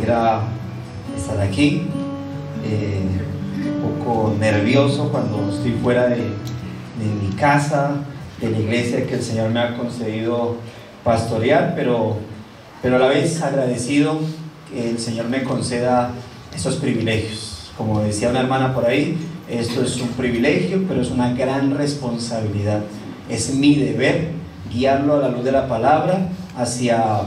alegra estar aquí, un poco nervioso cuando estoy fuera de mi casa, de la iglesia que el Señor me ha concedido pastorear, pero a la vez agradecido que el Señor me conceda esos privilegios. Como decía una hermana por ahí, esto es un privilegio, pero es una gran responsabilidad. Es mi deber guiarlo a la luz de la palabra hacia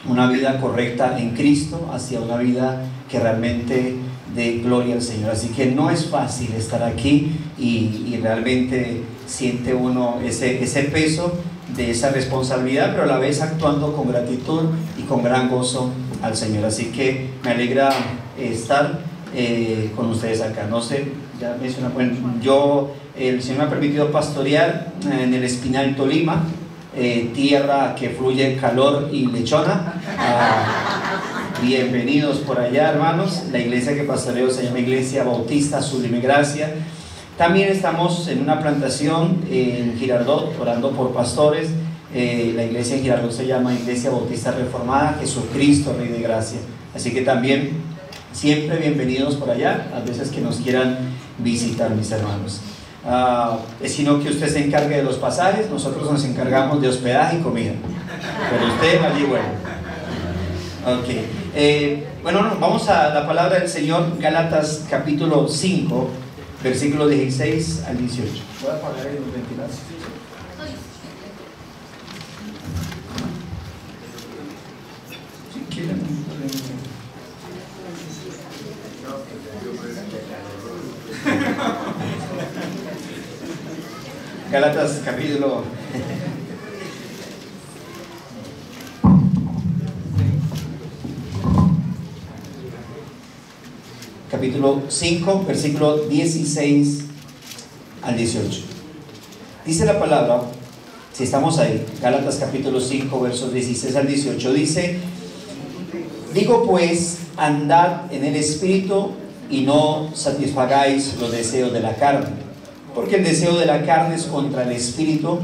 una vida correcta en Cristo, hacia una vida que realmente dé gloria al Señor. Así que no es fácil estar aquí y realmente siente uno ese peso de esa responsabilidad, pero a la vez actuando con gratitud y con gran gozo al Señor. Así que me alegra estar con ustedes acá. No sé, ya mencioné, bueno, el Señor me ha permitido pastorear en el Espinal, Tolima, tierra que fluye calor y lechona. Bienvenidos por allá, hermanos. La iglesia que pastoreo se llama Iglesia Bautista Sublime Gracia. También estamos en una plantación en Girardot, orando por pastores. La iglesia en Girardot se llama Iglesia Bautista Reformada Jesucristo Rey de Gracia. Así que también siempre bienvenidos por allá, a veces que nos quieran visitar, mis hermanos. Sino que usted se encargue de los pasajes, nosotros nos encargamos de hospedaje y comida, pero usted allí, bueno. Bueno, vamos a la palabra del Señor. Gálatas capítulo 5, versículo 16 al 18. Voy a apagar los ventiladores. Si quieren. Gálatas capítulo capítulo 5, versículo 16 al 18. Dice la palabra, si estamos ahí, Gálatas capítulo 5, versos 16 al 18, dice: digo pues, andad en el Espíritu y no satisfagáis los deseos de la carne, porque el deseo de la carne es contra el Espíritu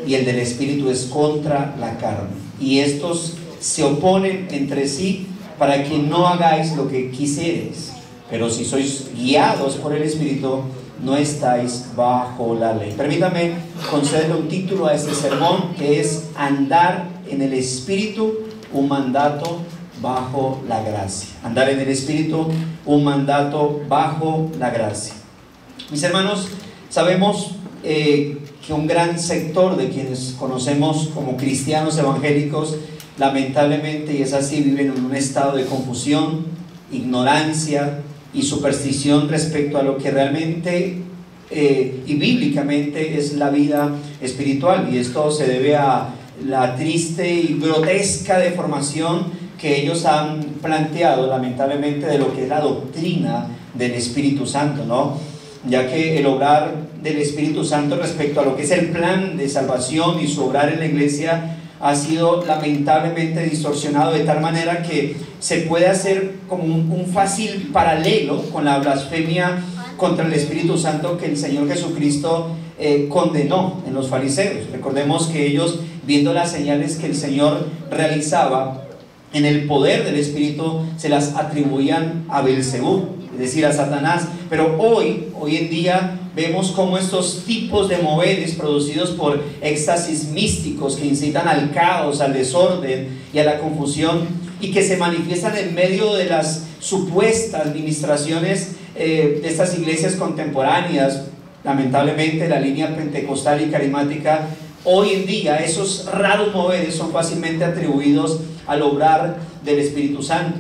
y el del Espíritu es contra la carne, y estos se oponen entre sí para que no hagáis lo que quisierais. Pero si sois guiados por el Espíritu, no estáis bajo la ley. Permítame concederle un título a este sermón, que es andar en el Espíritu, un mandato bajo la gracia. Andar en el Espíritu, un mandato bajo la gracia. Mis hermanos, sabemos que un gran sector de quienes conocemos como cristianos evangélicos, lamentablemente, y es así, viven en un estado de confusión, ignorancia y superstición respecto a lo que realmente y bíblicamente es la vida espiritual, y esto se debe a la triste y grotesca deformación que ellos han planteado, lamentablemente, de lo que es la doctrina del Espíritu Santo, ¿no? Ya que el obrar del Espíritu Santo respecto a lo que es el plan de salvación y su obrar en la iglesia ha sido lamentablemente distorsionado de tal manera que se puede hacer como un fácil paralelo con la blasfemia contra el Espíritu Santo que el Señor Jesucristo condenó en los fariseos. Recordemos que ellos, viendo las señales que el Señor realizaba en el poder del Espíritu, se las atribuían a Belcebú, es decir, a Satanás. Pero hoy en día vemos cómo estos tipos de moveres producidos por éxtasis místicos que incitan al caos, al desorden y a la confusión, y que se manifiestan en medio de las supuestas ministraciones de estas iglesias contemporáneas, lamentablemente la línea pentecostal y carismática, hoy en día esos raros moveres son fácilmente atribuidos al obrar del Espíritu Santo.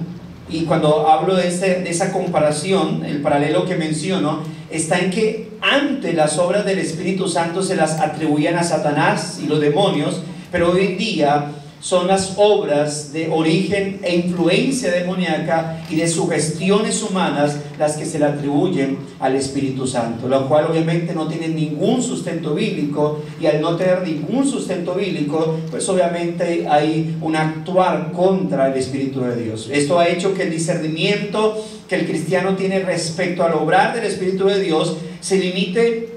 Y cuando hablo de esa comparación, el paralelo que menciono está en que antes las obras del Espíritu Santo se las atribuían a Satanás y los demonios, pero hoy en día son las obras de origen e influencia demoníaca y de sugestiones humanas las que se le atribuyen al Espíritu Santo, lo cual obviamente no tiene ningún sustento bíblico, y al no tener ningún sustento bíblico, pues obviamente hay un actuar contra el Espíritu de Dios. Esto ha hecho que el discernimiento que el cristiano tiene respecto al obrar del Espíritu de Dios se limite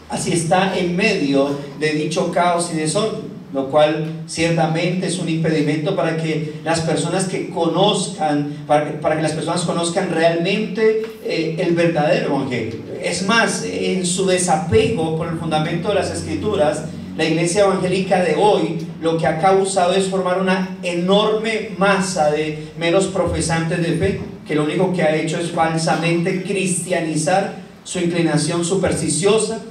a si está en medio de dicho caos y desorden. lo cual ciertamente es un impedimento para que las personas que conozcan, para que las personas conozcan realmente el verdadero evangelio. Es más, en su desapego por el fundamento de las Escrituras, la iglesia evangélica de hoy lo que ha causado es formar una enorme masa de meros profesantes de fe, que lo único que ha hecho es falsamente cristianizar su inclinación supersticiosa,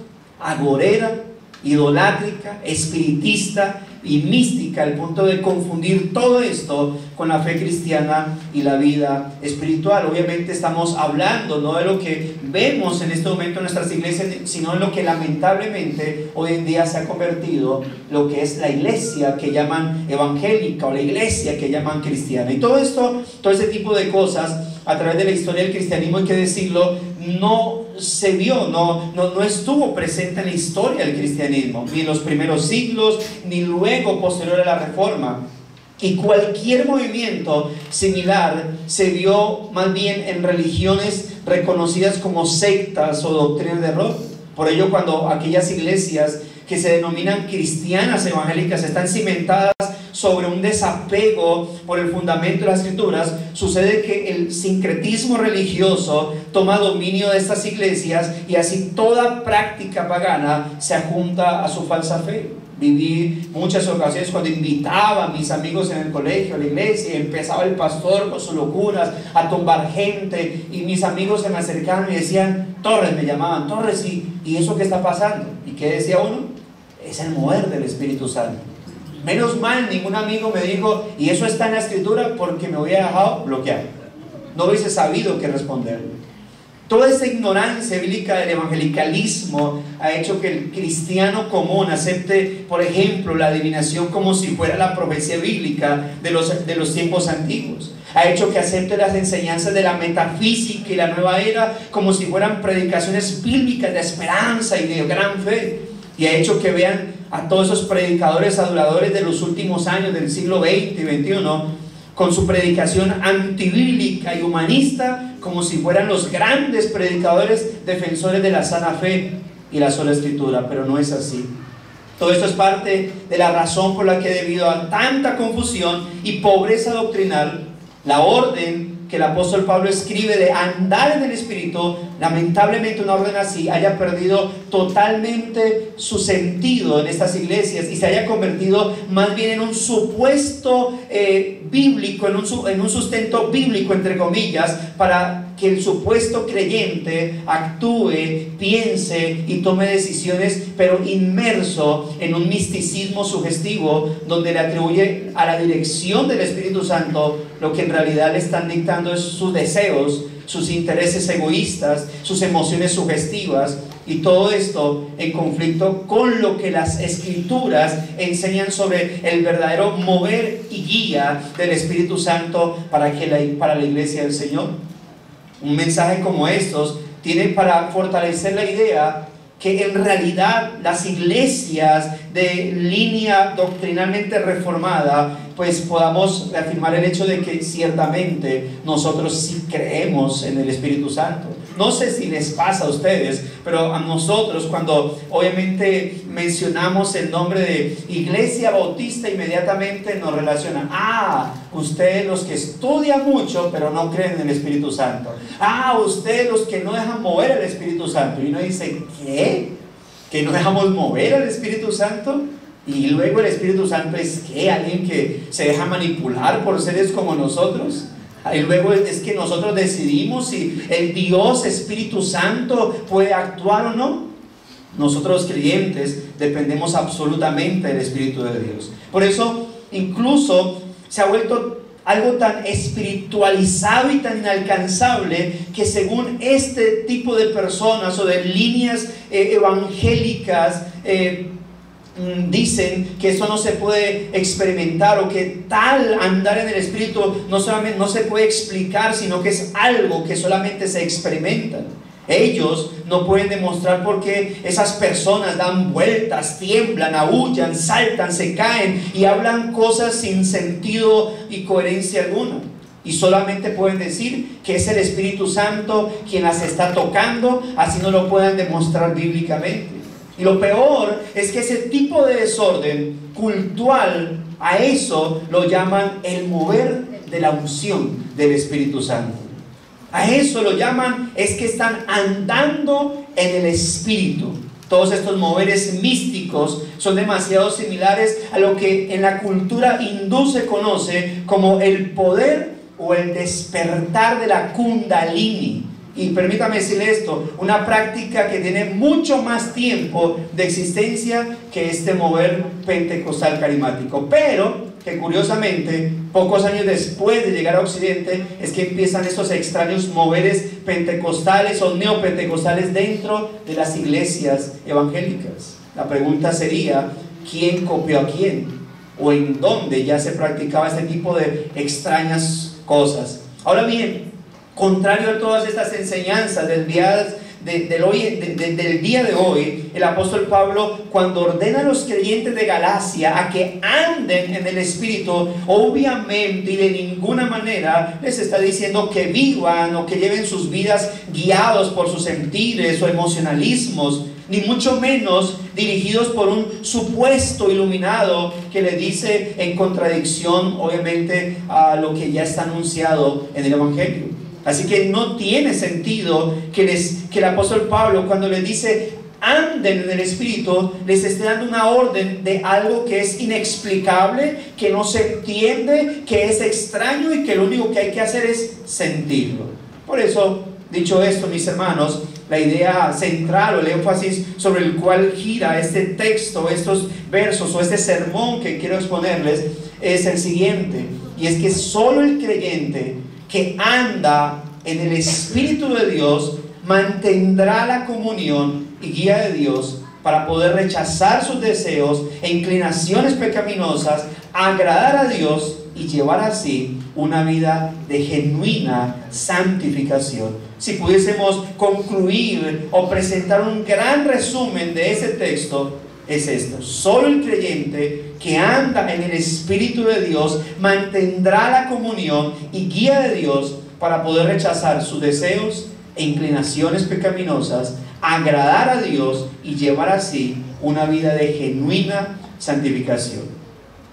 agorera, idolátrica, espiritista y mística, al punto de confundir todo esto con la fe cristiana y la vida espiritual. Obviamente estamos hablando no de lo que vemos en este momento en nuestras iglesias, sino en lo que lamentablemente hoy en día se ha convertido lo que es la iglesia que llaman evangélica o la iglesia que llaman cristiana. Y todo esto, todo ese tipo de cosas a través de la historia del cristianismo, hay que decirlo, no se vio, no estuvo presente en la historia del cristianismo, ni en los primeros siglos, ni luego posterior a la Reforma. Y cualquier movimiento similar se vio más bien en religiones reconocidas como sectas o doctrinas de error. Por ello, cuando aquellas iglesias que se denominan cristianas evangélicas están cimentadas sobre un desapego por el fundamento de las Escrituras, sucede que el sincretismo religioso toma dominio de estas iglesias y así toda práctica pagana se adjunta a su falsa fe. Viví muchas ocasiones cuando invitaba a mis amigos en el colegio, a la iglesia, y empezaba el pastor con sus locuras a tumbar gente, y mis amigos se me acercaban y decían: Torres, me llamaban, Torres, ¿y eso qué está pasando? ¿Y qué decía uno? Es el mover del Espíritu Santo. Menos mal, ningún amigo me dijo: y eso está en la Escritura, porque me hubiera dejado bloquear. No hubiese sabido qué responder. Toda esa ignorancia bíblica del evangelicalismo ha hecho que el cristiano común acepte, por ejemplo, la adivinación como si fuera la profecía bíblica de los tiempos antiguos. Ha hecho que acepte las enseñanzas de la metafísica y la nueva era como si fueran predicaciones bíblicas de esperanza y de gran fe. Y ha hecho que vean a todos esos predicadores adoradores de los últimos años del siglo XX y XXI con su predicación antibíblica y humanista como si fueran los grandes predicadores defensores de la sana fe y la sola Escritura. Pero no es así. Todo esto es parte de la razón por la que, debido a tanta confusión y pobreza doctrinal, la orden que el apóstol Pablo escribe de andar en el Espíritu, lamentablemente una orden así haya perdido totalmente su sentido en estas iglesias y se haya convertido más bien en un supuesto bíblico, en un sustento bíblico, entre comillas, para que el supuesto creyente actúe, piense y tome decisiones, pero inmerso en un misticismo sugestivo donde le atribuye a la dirección del Espíritu Santo lo que en realidad le están dictando es sus deseos, sus intereses egoístas, sus emociones sugestivas, y todo esto en conflicto con lo que las Escrituras enseñan sobre el verdadero mover y guía del Espíritu Santo para la iglesia del Señor. Un mensaje como estos tiene para fortalecer la idea que en realidad las iglesias de línea doctrinalmente reformada, pues podamos afirmar el hecho de que ciertamente nosotros sí creemos en el Espíritu Santo. No sé si les pasa a ustedes, pero a nosotros, cuando obviamente mencionamos el nombre de Iglesia Bautista, inmediatamente nos relacionan: ustedes los que estudian mucho pero no creen en el Espíritu Santo. Ustedes los que no dejan mover el Espíritu Santo. Y uno dice: ¿qué? ¿Que no dejamos mover al Espíritu Santo? Y luego el Espíritu Santo es ¿qué? ¿Alguien que se deja manipular por seres como nosotros? Y luego es que nosotros decidimos si el Dios Espíritu Santo puede actuar o no. Nosotros los creyentes dependemos absolutamente del Espíritu de Dios. Por eso incluso se ha vuelto algo tan espiritualizado y tan inalcanzable que, según este tipo de personas o de líneas evangélicas, dicen que eso no se puede experimentar, o que tal andar en el Espíritu no solamente no se puede explicar, sino que es algo que solamente se experimenta. Ellos no pueden demostrar por qué esas personas dan vueltas, tiemblan, aúllan, saltan, se caen y hablan cosas sin sentido y coherencia alguna. Y solamente pueden decir que es el Espíritu Santo quien las está tocando, así no lo puedan demostrar bíblicamente. Y lo peor es que ese tipo de desorden cultural, a eso lo llaman el mover de la unción del Espíritu Santo. A eso lo llaman, es que están andando en el Espíritu. Todos estos moveres místicos son demasiado similares a lo que en la cultura hindú se conoce como el poder o el despertar de la Kundalini. Y permítame decirle esto, una práctica que tiene mucho más tiempo de existencia que este mover pentecostal carismático, pero que curiosamente, pocos años después de llegar a Occidente, es que empiezan estos extraños moveres pentecostales o neopentecostales dentro de las iglesias evangélicas. La pregunta sería, ¿quién copió a quién? ¿O en dónde ya se practicaba este tipo de extrañas cosas? Ahora bien, contrario a todas estas enseñanzas desviadas del día de hoy, el apóstol Pablo, cuando ordena a los creyentes de Galacia a que anden en el Espíritu, obviamente y de ninguna manera les está diciendo que vivan o que lleven sus vidas guiados por sus sentires o emocionalismos, ni mucho menos dirigidos por un supuesto iluminado que le dice en contradicción, obviamente, a lo que ya está anunciado en el Evangelio. Así que no tiene sentido que el apóstol Pablo, cuando les dice anden en el Espíritu, les esté dando una orden de algo que es inexplicable, que no se entiende, que es extraño y que lo único que hay que hacer es sentirlo. Por eso, dicho esto, mis hermanos, la idea central o el énfasis sobre el cual gira este texto, estos versos o este sermón que quiero exponerles es el siguiente, y es que solo el creyente que anda en el Espíritu de Dios mantendrá la comunión y guía de Dios para poder rechazar sus deseos e inclinaciones pecaminosas, agradar a Dios y llevar así una vida de genuina santificación. Si pudiésemos concluir o presentar un gran resumen de ese texto, es esto: solo el creyente que anda en el Espíritu de Dios mantendrá la comunión y guía de Dios para poder rechazar sus deseos e inclinaciones pecaminosas, agradar a Dios y llevar así una vida de genuina santificación.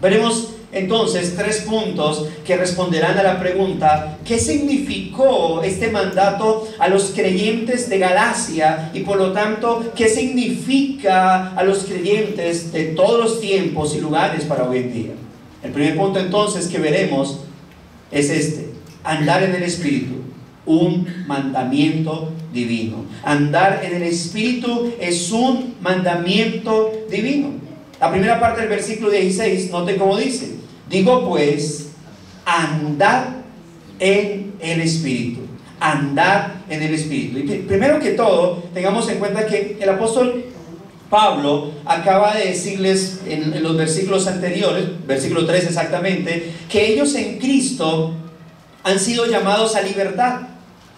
Veremos entonces 3 puntos que responderán a la pregunta: ¿qué significó este mandato a los creyentes de Galacia? Y por lo tanto, ¿qué significa a los creyentes de todos los tiempos y lugares para hoy en día? El primer punto entonces que veremos es este: andar en el Espíritu, un mandamiento divino. Andar en el Espíritu es un mandamiento divino. La primera parte del versículo 16, note cómo dice: digo pues, andad en el Espíritu. Andad en el Espíritu. Y primero que todo, tengamos en cuenta que el apóstol Pablo acaba de decirles en los versículos anteriores, versículo 3 exactamente, que ellos en Cristo han sido llamados a libertad.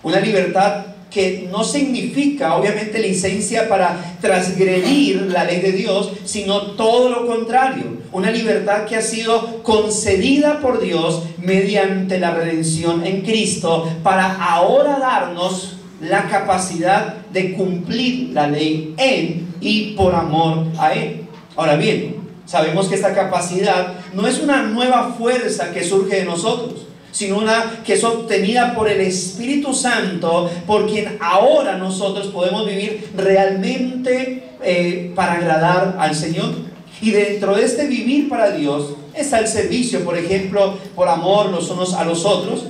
Una libertad que no significa obviamente licencia para transgredir la ley de Dios, sino todo lo contrario, una libertad que ha sido concedida por Dios mediante la redención en Cristo, para ahora darnos la capacidad de cumplir la ley en y por amor a Él. Ahora bien, sabemos que esta capacidad no es una nueva fuerza que surge de nosotros, sino una que es obtenida por el Espíritu Santo, por quien ahora nosotros podemos vivir realmente para agradar al Señor. Y dentro de este vivir para Dios está el servicio, por ejemplo, por amor los unos a los otros,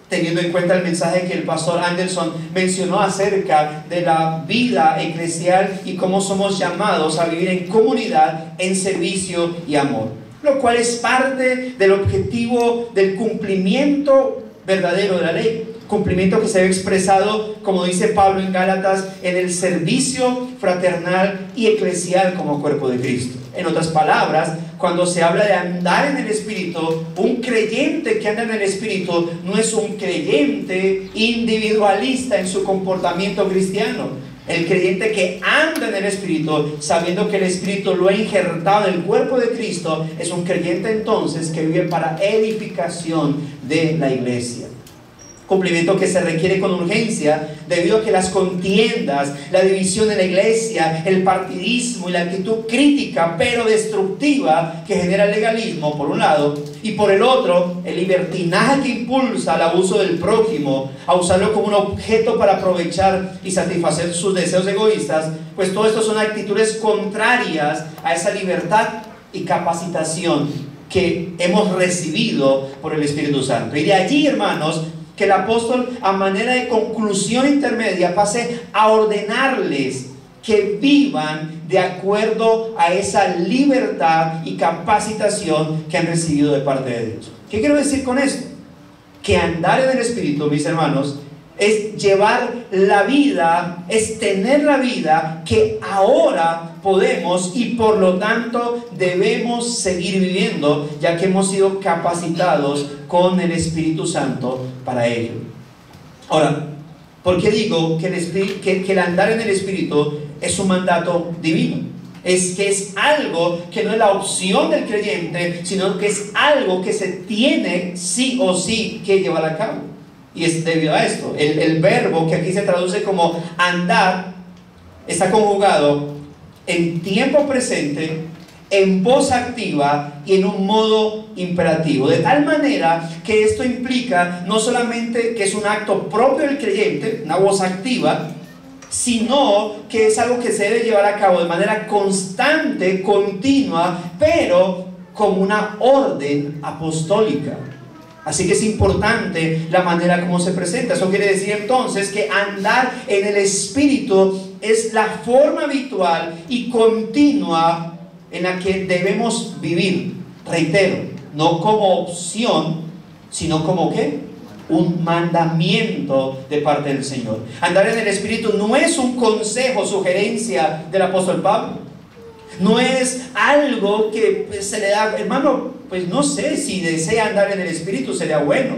teniendo en cuenta el mensaje que el pastor Anderson mencionó acerca de la vida eclesial y cómo somos llamados a vivir en comunidad, en servicio y amor, lo cual es parte del objetivo del cumplimiento verdadero de la ley, cumplimiento que se ve expresado, como dice Pablo en Gálatas, en el servicio fraternal y eclesial como cuerpo de Cristo. En otras palabras, cuando se habla de andar en el Espíritu, un creyente que anda en el Espíritu no es un creyente individualista en su comportamiento cristiano. El creyente que anda en el Espíritu, sabiendo que el Espíritu lo ha injertado en el cuerpo de Cristo, es un creyente entonces que vive para edificación de la iglesia. cumplimiento que se requiere con urgencia debido a que las contiendas, la división en la iglesia, el partidismo y la actitud crítica pero destructiva que genera el legalismo por un lado, y por el otro el libertinaje que impulsa al abuso del prójimo, a usarlo como un objeto para aprovechar y satisfacer sus deseos egoístas, pues todo esto son actitudes contrarias a esa libertad y capacitación que hemos recibido por el Espíritu Santo. Y de allí, hermanos, que el apóstol, a manera de conclusión intermedia, pase a ordenarles que vivan de acuerdo a esa libertad y capacitación que han recibido de parte de Dios. ¿Qué quiero decir con esto? Que andar en el Espíritu, mis hermanos, es llevar la vida, es tener la vida que ahora podemos y por lo tanto debemos seguir viviendo, ya que hemos sido capacitados con el Espíritu Santo para ello. Ahora, ¿por qué digo que el andar en el Espíritu es un mandato divino? Es que es algo que no es la opción del creyente, sino que es algo que se tiene sí o sí que llevar a cabo. Y es debido a esto. El verbo que aquí se traduce como andar está conjugado en tiempo presente, en voz activa y en un modo imperativo. De tal manera que esto implica no solamente que es un acto propio del creyente, una voz activa, sino que es algo que se debe llevar a cabo de manera constante, continua, pero como una orden apostólica. Así que es importante la manera como se presenta. Eso quiere decir entonces que andar en el Espíritu es la forma habitual y continua en la que debemos vivir. Reitero, no como opción, sino como ¿qué? Un mandamiento de parte del Señor. Andar en el Espíritu no es un consejo, sugerencia del apóstol Pablo. No es algo que se le da, hermano, pues no sé, si desea andar en el Espíritu sería bueno.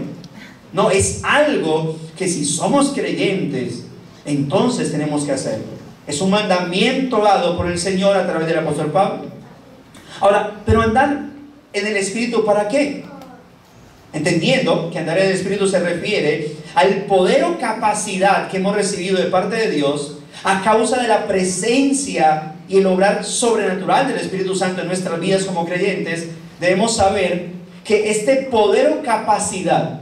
No, es algo que si somos creyentes, entonces tenemos que hacerlo. Es un mandamiento dado por el Señor a través del apóstol Pablo. Ahora, pero andar en el Espíritu, ¿para qué? Entendiendo que andar en el Espíritu se refiere al poder o capacidad que hemos recibido de parte de Dios a causa de la presencia y el obrar sobrenatural del Espíritu Santo en nuestras vidas como creyentes. Debemos saber que este poder o capacidad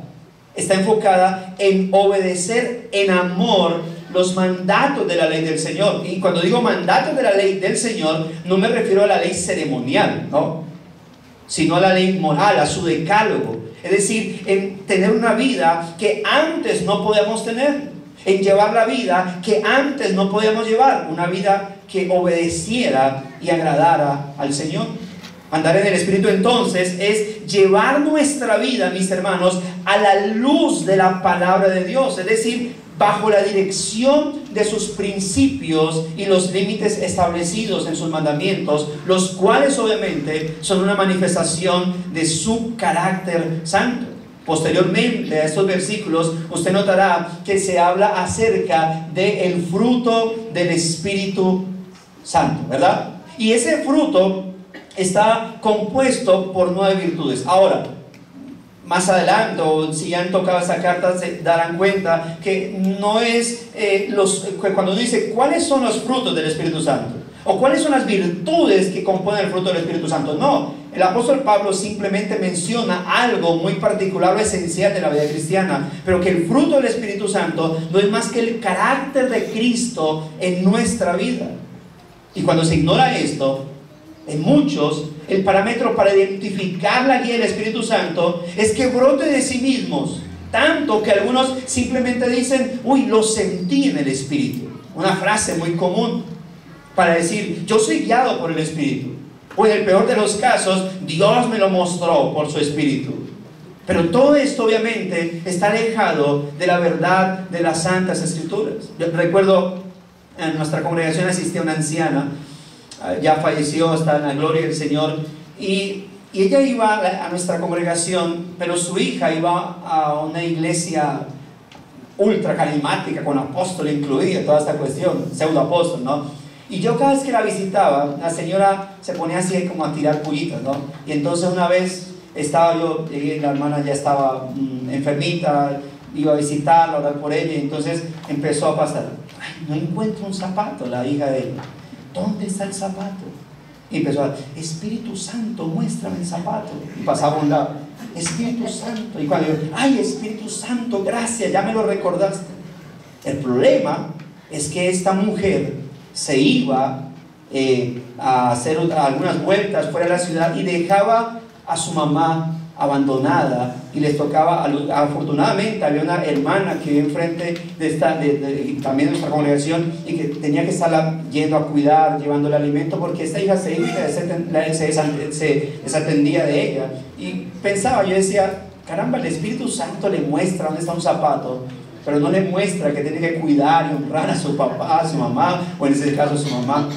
está enfocada en obedecer en amor los mandatos de la ley del Señor. Y cuando digo mandatos de la ley del Señor, no me refiero a la ley ceremonial, ¿no? Sino a la ley moral, a su decálogo. Es decir, en tener una vida que antes no podíamos tener, en llevar la vida que antes no podíamos llevar, una vida que obedeciera y agradara al Señor. Andar en el Espíritu entonces es llevar nuestra vida, mis hermanos, a la luz de la palabra de Dios, es decir, bajo la dirección de sus principios y los límites establecidos en sus mandamientos, los cuales obviamente son una manifestación de su carácter santo. Posteriormente a estos versículos, usted notará que se habla acerca del fruto del Espíritu Santo, ¿verdad? Y ese fruto está compuesto por 9 virtudes. Ahora, más adelante, o si ya han tocado esa carta, se darán cuenta que no es cuando dice cuáles son los frutos del Espíritu Santo o cuáles son las virtudes que componen el fruto del Espíritu Santo. No, el apóstol Pablo simplemente menciona algo muy particular o esencial de la vida cristiana, pero que el fruto del Espíritu Santo no es más que el carácter de Cristo en nuestra vida. Y cuando se ignora esto, en muchos, el parámetro para identificar la guía del Espíritu Santo es que brote de sí mismos, tanto que algunos simplemente dicen, uy, lo sentí en el Espíritu. Una frase muy común para decir, yo soy guiado por el Espíritu. O en el peor de los casos, Dios me lo mostró por su Espíritu. Pero todo esto obviamente está alejado de la verdad de las Santas Escrituras. Yo recuerdo, en nuestra congregación asistía una anciana, ya falleció, está en la gloria del Señor, y ella iba a nuestra congregación, pero su hija iba a una iglesia ultra carismática, con apóstol incluida, toda esta cuestión, pseudo apóstol, ¿no? Y yo cada vez que la visitaba, la señora se ponía así como a tirar pullitas, ¿no? Y entonces una vez estaba yo, llegué, la hermana ya estaba enfermita, iba a visitarla, a orar por ella, y entonces empezó a pasar. Ay, no encuentro un zapato, la hija de ella. ¿Dónde está el zapato? Y empezó a, Espíritu Santo, muéstrame el zapato. Y pasaba a un lado, Espíritu Santo. Y cuando yo, ay, Espíritu Santo, gracias, ya me lo recordaste. El problema es que esta mujer se iba a hacer algunas vueltas fuera de la ciudad y dejaba a su mamá abandonada, y les tocaba, afortunadamente había una hermana que vive enfrente también de nuestra congregación, y que tenía que estarla yendo a cuidar, llevándole alimento, porque esta hija se desatendía de ella. Y pensaba, yo decía, caramba, el Espíritu Santo le muestra dónde está un zapato, pero no le muestra que tiene que cuidar y honrar a su papá, a su mamá, o en ese caso a su mamá.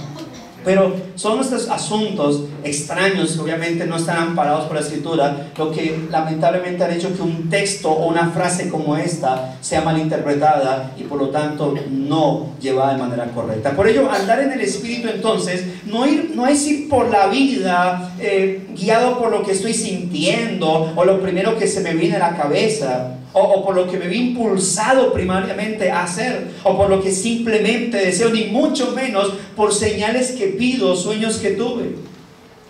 Pero son estos asuntos extraños que obviamente no están amparados por la Escritura, lo que lamentablemente han hecho que un texto o una frase como esta sea malinterpretada y por lo tanto no llevada de manera correcta. Por ello, andar en el Espíritu entonces no es ir por la vida guiado por lo que estoy sintiendo o lo primero que se me viene a la cabeza, o por lo que me vi impulsado primariamente a hacer, o por lo que simplemente deseo, ni mucho menos por señales que pido, sueños que tuve.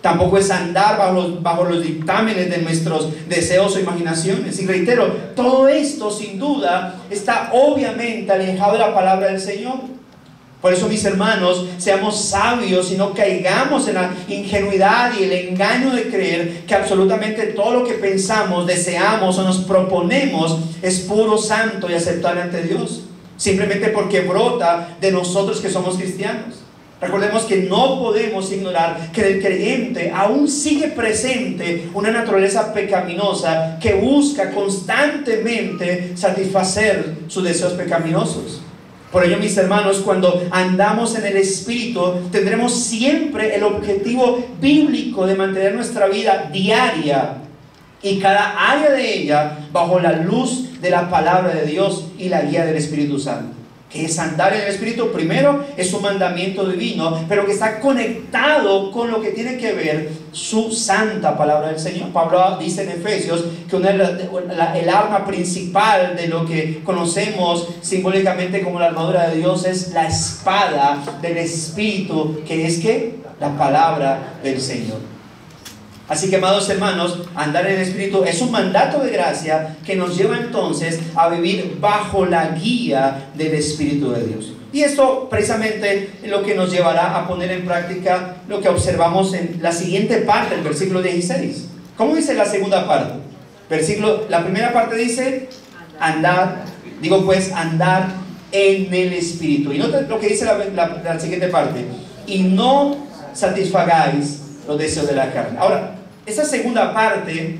Tampoco es andar bajo los dictámenes de nuestros deseos o imaginaciones. Y reitero, todo esto sin duda está obviamente alejado de la palabra del Señor. Por eso, mis hermanos, seamos sabios y no caigamos en la ingenuidad y el engaño de creer que absolutamente todo lo que pensamos, deseamos o nos proponemos es puro, santo y aceptable ante Dios, simplemente porque brota de nosotros que somos cristianos. Recordemos que no podemos ignorar que del creyente aún sigue presente una naturaleza pecaminosa que busca constantemente satisfacer sus deseos pecaminosos. Por ello, mis hermanos, cuando andamos en el Espíritu, tendremos siempre el objetivo bíblico de mantener nuestra vida diaria y cada área de ella bajo la luz de la palabra de Dios y la guía del Espíritu Santo. Que es andar en el Espíritu, primero, es un mandamiento divino, pero que está conectado con lo que tiene que ver su santa palabra del Señor. Pablo dice en Efesios que el arma principal de lo que conocemos simbólicamente como la armadura de Dios es la espada del Espíritu, que es ¿qué? La palabra del Señor. Así que, amados hermanos, andar en el Espíritu es un mandato de gracia que nos lleva entonces a vivir bajo la guía del Espíritu de Dios. Y esto precisamente es lo que nos llevará a poner en práctica lo que observamos en la siguiente parte del versículo 16. ¿Cómo dice la segunda parte? La primera parte dice andar, andar en el Espíritu. Y nota lo que dice la siguiente parte: y no satisfagáis los deseos de la carne. Ahora, esa segunda parte,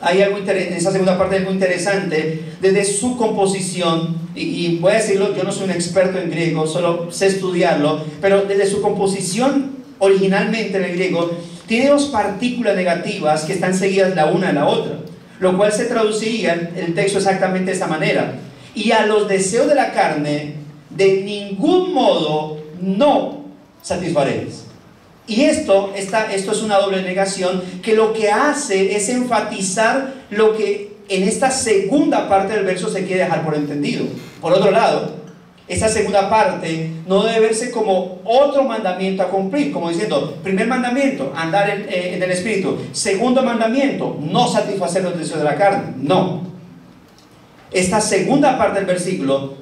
en esa segunda parte hay algo interesante desde su composición, y voy a decirlo, yo no soy un experto en griego, solo sé estudiarlo, pero desde su composición originalmente en el griego, tiene dos partículas negativas que están seguidas la una de la otra, lo cual se traduciría el texto exactamente de esta manera: y a los deseos de la carne de ningún modo no satisfaréis. Y esto es una doble negación que lo que hace es enfatizar lo que en esta segunda parte del verso se quiere dejar por entendido. Por otro lado, esta segunda parte no debe verse como otro mandamiento a cumplir, como diciendo, primer mandamiento, andar en el Espíritu; segundo mandamiento, no satisfacer los deseos de la carne. No. Esta segunda parte del versículo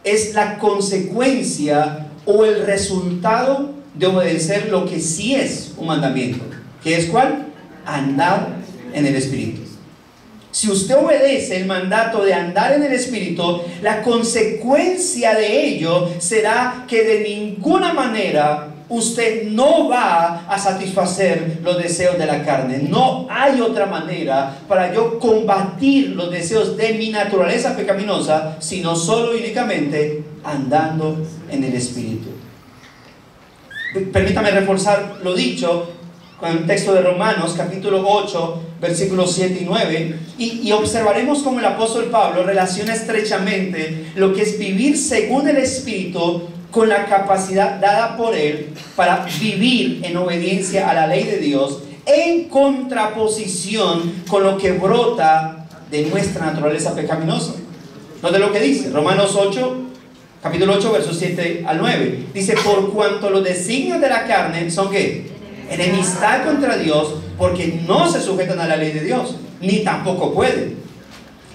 es la consecuencia o el resultado de obedecer lo que sí es un mandamiento, que es ¿cuál? Andar en el Espíritu. Si usted obedece el mandato de andar en el Espíritu, la consecuencia de ello será que de ninguna manera usted no va a satisfacer los deseos de la carne. No hay otra manera para yo combatir los deseos de mi naturaleza pecaminosa, sino solo y únicamente andando en el Espíritu. Permítame reforzar lo dicho con el texto de Romanos capítulo 8 versículos 7 y 9, y observaremos cómo el apóstol Pablo relaciona estrechamente lo que es vivir según el Espíritu con la capacidad dada por él para vivir en obediencia a la ley de Dios, en contraposición con lo que brota de nuestra naturaleza pecaminosa. Note lo que dice, Romanos 8, capítulo 8, versos 7 al 9. Dice, por cuanto los designios de la carne son ¿qué? Enemistad contra Dios, porque no se sujetan a la ley de Dios, ni tampoco pueden.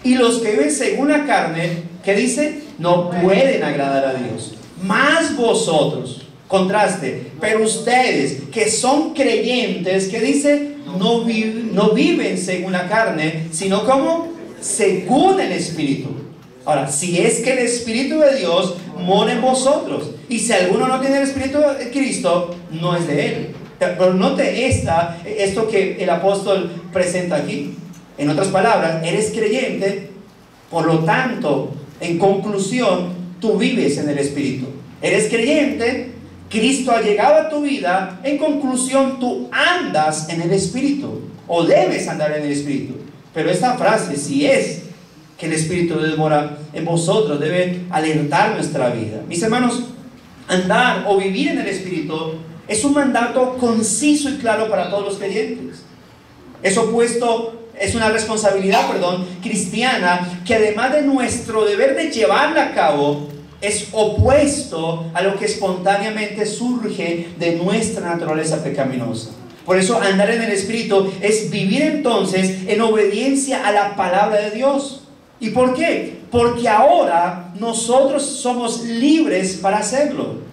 Y los que viven según la carne, ¿qué dice? No pueden agradar a Dios. Más vosotros, contraste, pero ustedes que son creyentes, ¿qué dice? No viven según la carne, sino como según el Espíritu. Ahora, si es que el Espíritu de Dios mora en vosotros, y si alguno no tiene el Espíritu de Cristo, no es de él. Pero note esto que el apóstol presenta aquí. En otras palabras, eres creyente, por lo tanto, en conclusión, tú vives en el Espíritu. Eres creyente, Cristo ha llegado a tu vida, en conclusión, tú andas en el Espíritu, o debes andar en el Espíritu. Pero esta frase, si es que el Espíritu de Dios mora en vosotros, debe alertar nuestra vida. Mis hermanos, andar o vivir en el Espíritu es un mandato conciso y claro para todos los creyentes. Es una responsabilidad, cristiana, que además de nuestro deber de llevarla a cabo, es opuesto a lo que espontáneamente surge de nuestra naturaleza pecaminosa. Por eso andar en el Espíritu es vivir entonces en obediencia a la palabra de Dios. ¿Y por qué? Porque ahora nosotros somos libres para hacerlo.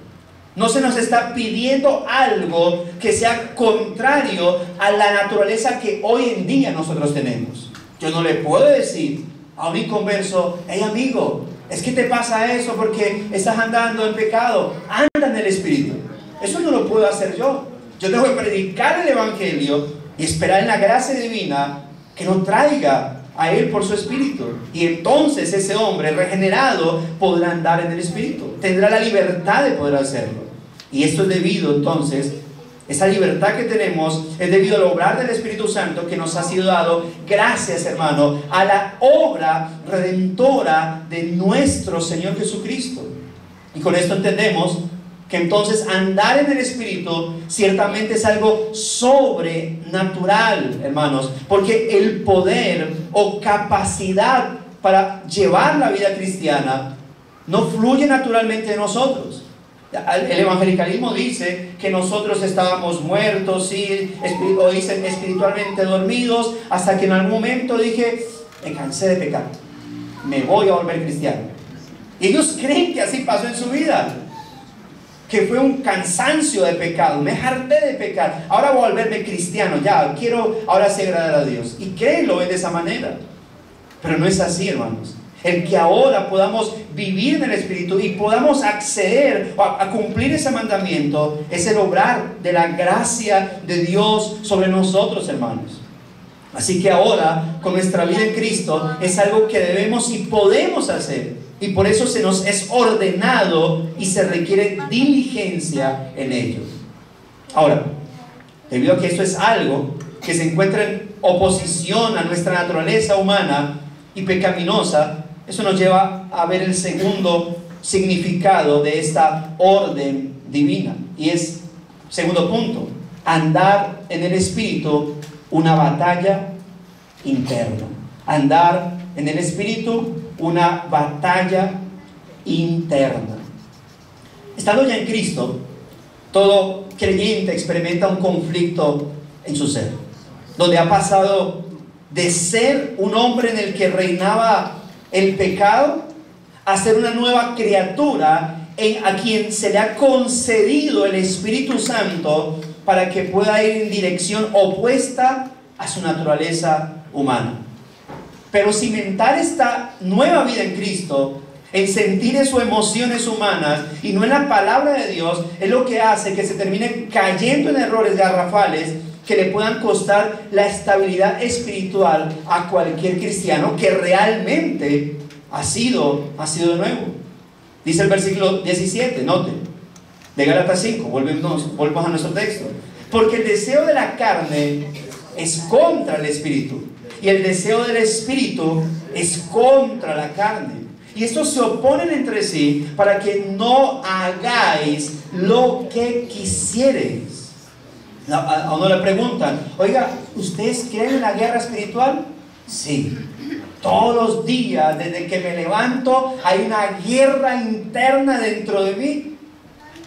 No se nos está pidiendo algo que sea contrario a la naturaleza que hoy en día nosotros tenemos. Yo no le puedo decir a un inconverso, hey amigo, es que te pasa eso porque estás andando en pecado. Anda en el Espíritu. Eso no lo puedo hacer yo. Yo tengo que predicar el Evangelio y esperar en la gracia divina que nos traiga a Él por su Espíritu. Y entonces ese hombre regenerado podrá andar en el Espíritu. Tendrá la libertad de poder hacerlo. Y esto es debido entonces, esa libertad que tenemos es debido al obrar del Espíritu Santo que nos ha sido dado, gracias hermano, a la obra redentora de nuestro Señor Jesucristo. Y con esto entendemos que entonces andar en el Espíritu ciertamente es algo sobrenatural, hermanos, porque el poder o capacidad para llevar la vida cristiana no fluye naturalmente de nosotros. El evangelicalismo dice que nosotros estábamos muertos, sí, o dicen espiritualmente dormidos, hasta que en algún momento dije, me cansé de pecar, me voy a volver cristiano. Y ellos creen que así pasó en su vida, que fue un cansancio de pecado, me harté de pecar, ahora voy a volverme cristiano, ya, quiero ahora sí agradar a Dios. Y creen, lo ven de esa manera, pero no es así, hermanos. El que ahora podamos vivir en el Espíritu y podamos acceder a cumplir ese mandamiento es el obrar de la gracia de Dios sobre nosotros, hermanos. Así que ahora, con nuestra vida en Cristo, es algo que debemos y podemos hacer. Y por eso se nos es ordenado y se requiere diligencia en ello. Ahora, debido a que esto es algo que se encuentra en oposición a nuestra naturaleza humana y pecaminosa, eso nos lleva a ver el segundo significado de esta orden divina. Y es, segundo punto, andar en el Espíritu, una batalla interna. Andar en el Espíritu, una batalla interna. Estando ya en Cristo, todo creyente experimenta un conflicto en su ser, donde ha pasado de ser un hombre en el que reinaba el pecado a ser una nueva criatura a quien se le ha concedido el Espíritu Santo para que pueda ir en dirección opuesta a su naturaleza humana. Pero cimentar esta nueva vida en Cristo, en sentires o emociones humanas y no en la palabra de Dios, es lo que hace que se termine cayendo en errores garrafales que le puedan costar la estabilidad espiritual a cualquier cristiano que realmente ha sido de nuevo. Dice el versículo 17, noten, de Gálatas 5, volvemos a nuestro texto. Porque el deseo de la carne es contra el Espíritu, y el deseo del Espíritu es contra la carne. Y estos se oponen entre sí para que no hagáis lo que quisiereis. A uno le preguntan, oiga, ¿ustedes creen en la guerra espiritual? Sí. Todos los días, desde que me levanto, hay una guerra interna dentro de mí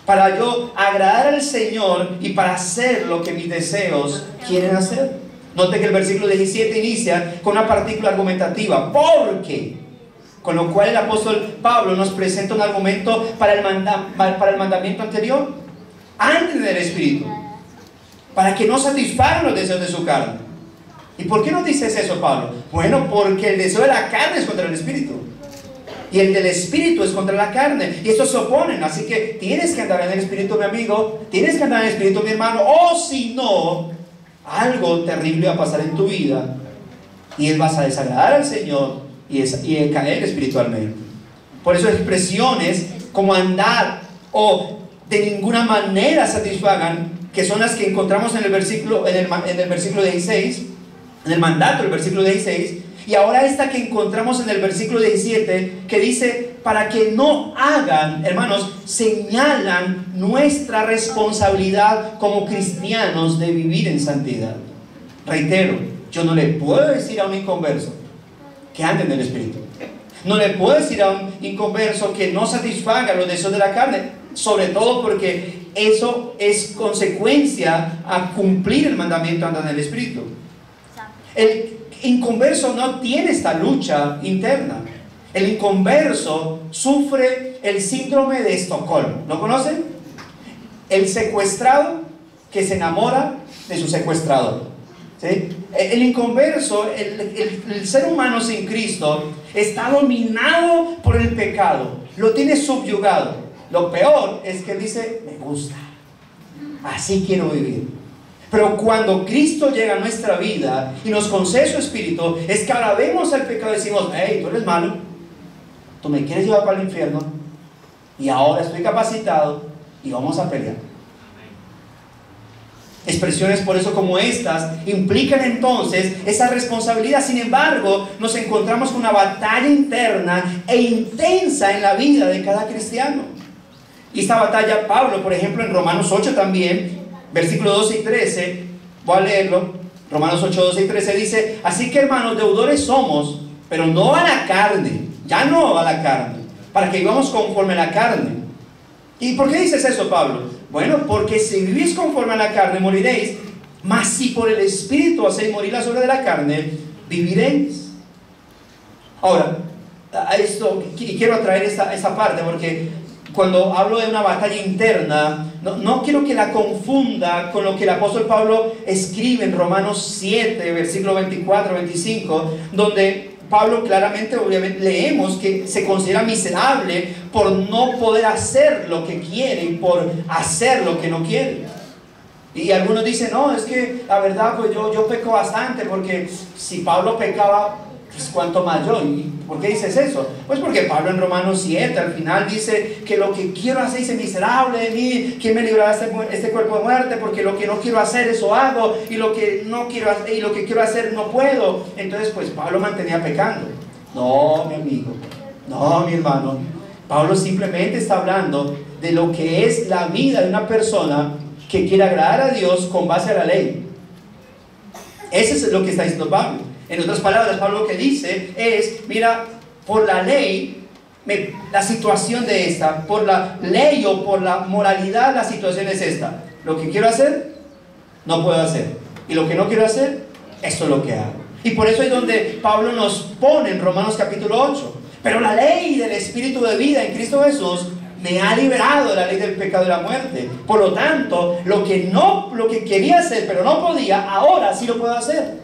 para yo agradar al Señor y para hacer lo que mis deseos quieren hacer. Note que el versículo 17 inicia con una partícula argumentativa, porque, con lo cual el apóstol Pablo nos presenta un argumento para el mandamiento anterior. Anden en el Espíritu, para que no satisfagan los deseos de su carne. ¿Y por qué nos dices eso, Pablo? Bueno, porque el deseo de la carne es contra el Espíritu, y el del Espíritu es contra la carne, y estos se oponen. Así que tienes que andar en el Espíritu, mi amigo, tienes que andar en el Espíritu, mi hermano, o si no, algo terrible va a pasar en tu vida, y vas a desagradar al Señor y caer espiritualmente. Por eso expresiones como andar o de ninguna manera satisfagan, que son las que encontramos en el versículo 16, en el mandato del versículo 16, y ahora esta que encontramos en el versículo 17, que dice, para que no hagan, hermanos, señalan nuestra responsabilidad como cristianos de vivir en santidad. Reitero, yo no le puedo decir a un inconverso que ande en el Espíritu. No le puedo decir a un inconverso que no satisfaga los deseos de la carne, sobre todo porque eso es consecuencia a cumplir el mandamiento andar en el Espíritu. El inconverso no tiene esta lucha interna. El inconverso sufre el síndrome de Estocolmo. ¿Lo conocen? El secuestrado que se enamora de su secuestrador. ¿Sí? El inconverso, el ser humano sin Cristo, está dominado por el pecado, lo tiene subyugado. Lo peor es que él dice, me gusta, así quiero vivir. Pero cuando Cristo llega a nuestra vida y nos concede su Espíritu, es que ahora vemos al pecado y decimos, hey, tú eres malo, tú me quieres llevar para el infierno, y ahora estoy capacitado y vamos a pelear. Expresiones por eso como estas implican entonces esa responsabilidad. Sin embargo, nos encontramos con una batalla interna e intensa en la vida de cada cristiano. Y esta batalla, Pablo, por ejemplo, en Romanos 8 también, versículos 12 y 13, voy a leerlo. Romanos 8, 12 y 13 dice, así que hermanos, deudores somos, pero no a la carne, ya no a la carne, para que vivamos conforme a la carne. ¿Y por qué dices eso, Pablo? Bueno, porque si vivís conforme a la carne, moriréis, mas si por el Espíritu hacéis morir las obras de la carne, viviréis. Ahora, a esto, y quiero atraer esta parte, porque cuando hablo de una batalla interna, no quiero que la confunda con lo que el apóstol Pablo escribe en Romanos 7, versículo 24, 25, donde Pablo claramente, obviamente, leemos que se considera miserable por no poder hacer lo que quiere y por hacer lo que no quiere. Y algunos dicen, no, es que la verdad, pues yo peco bastante, porque si Pablo pecaba, pues cuánto más yo. ¿Y por qué dices eso? Pues porque Pablo en Romanos 7 al final dice que lo que quiero hacer es miserable de mí. ¿Quién me librará de este cuerpo de muerte? Porque lo que no quiero hacer, eso hago, y lo que no quiero hacer, y lo que quiero hacer no puedo. Entonces pues Pablo mantenía pecando. No, mi amigo, no, mi hermano. Pablo simplemente está hablando de lo que es la vida de una persona que quiere agradar a Dios con base a la ley. Eso es lo que está diciendo Pablo. En otras palabras, Pablo lo que dice es, mira, por la ley, la situación de esta, por la ley o por la moralidad, la situación es esta. Lo que quiero hacer, no puedo hacer. Y lo que no quiero hacer, esto es lo que hago. Y por eso es donde Pablo nos pone en Romanos capítulo 8. Pero la ley del Espíritu de vida en Cristo Jesús me ha liberado de la ley del pecado y la muerte. Por lo tanto, lo que quería hacer pero no podía, ahora sí lo puedo hacer.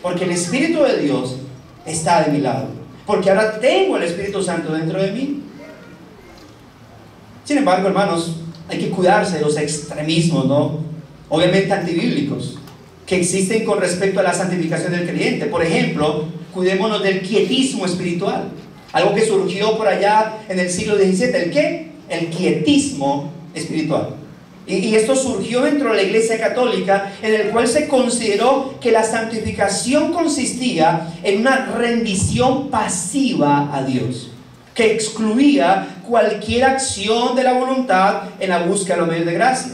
Porque el Espíritu de Dios está de mi lado. Porque ahora tengo el Espíritu Santo dentro de mí. Sin embargo, hermanos, hay que cuidarse de los extremismos, ¿no? Obviamente antibíblicos, que existen con respecto a la santificación del creyente. Por ejemplo, cuidémonos del quietismo espiritual. Algo que surgió por allá en el siglo XVII. ¿El qué? El quietismo espiritual. Y esto surgió dentro de la Iglesia Católica, en el cual se consideró que la santificación consistía en una rendición pasiva a Dios, que excluía cualquier acción de la voluntad en la búsqueda de los medios de gracia.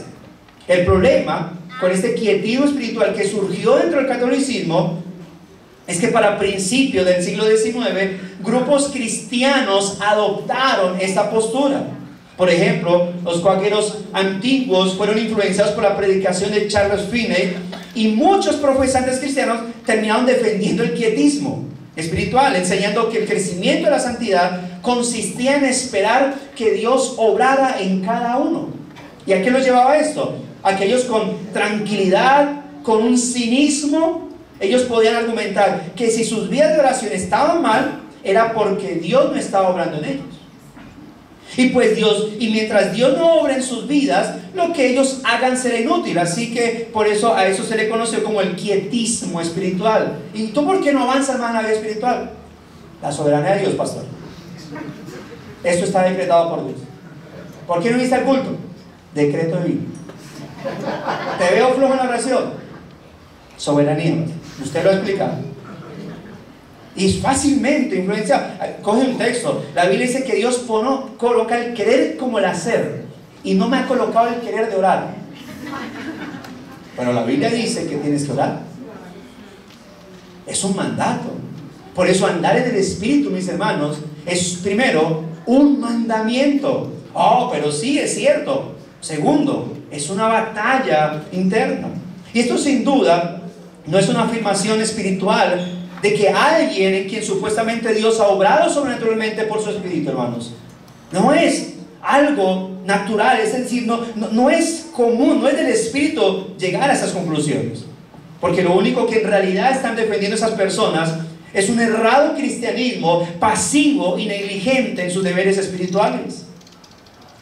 El problema con este quietismo espiritual que surgió dentro del catolicismo es que para principios del siglo XIX, grupos cristianos adoptaron esta postura. Por ejemplo, los cuáqueros antiguos fueron influenciados por la predicación de Charles Finney, y muchos profesantes cristianos terminaron defendiendo el quietismo espiritual, enseñando que el crecimiento de la santidad consistía en esperar que Dios obrara en cada uno. ¿Y a qué los llevaba esto? Aquellos con tranquilidad, con un cinismo, ellos podían argumentar que si sus vidas de oración estaban mal, era porque Dios no estaba obrando en ellos. Y mientras Dios no obra en sus vidas, lo que ellos hagan será inútil. Así que por eso a eso se le conoció como el quietismo espiritual. ¿Y tú por qué no avanzas más en la vida espiritual? La soberanía de Dios, pastor. Esto está decretado por Dios. ¿Por qué no viniste al culto? Decreto divino. Te veo flojo en la oración. Soberanía. Usted lo ha explicado. Y es fácilmente influenciado. Coge un texto. La Biblia dice que Dios coloca el querer como el hacer, y no me ha colocado el querer de orar. Pero la Biblia dice que tienes que orar. Es un mandato. Por eso andar en el Espíritu, mis hermanos, es primero un mandamiento. Oh, pero sí, es cierto. Segundo, es una batalla interna. Y esto sin duda no es una afirmación espiritual de que alguien en quien supuestamente Dios ha obrado sobrenaturalmente por su Espíritu, hermanos. No es algo natural, es decir, no es común, no es del Espíritu llegar a esas conclusiones. Porque lo único que en realidad están defendiendo esas personas es un errado cristianismo pasivo y negligente en sus deberes espirituales.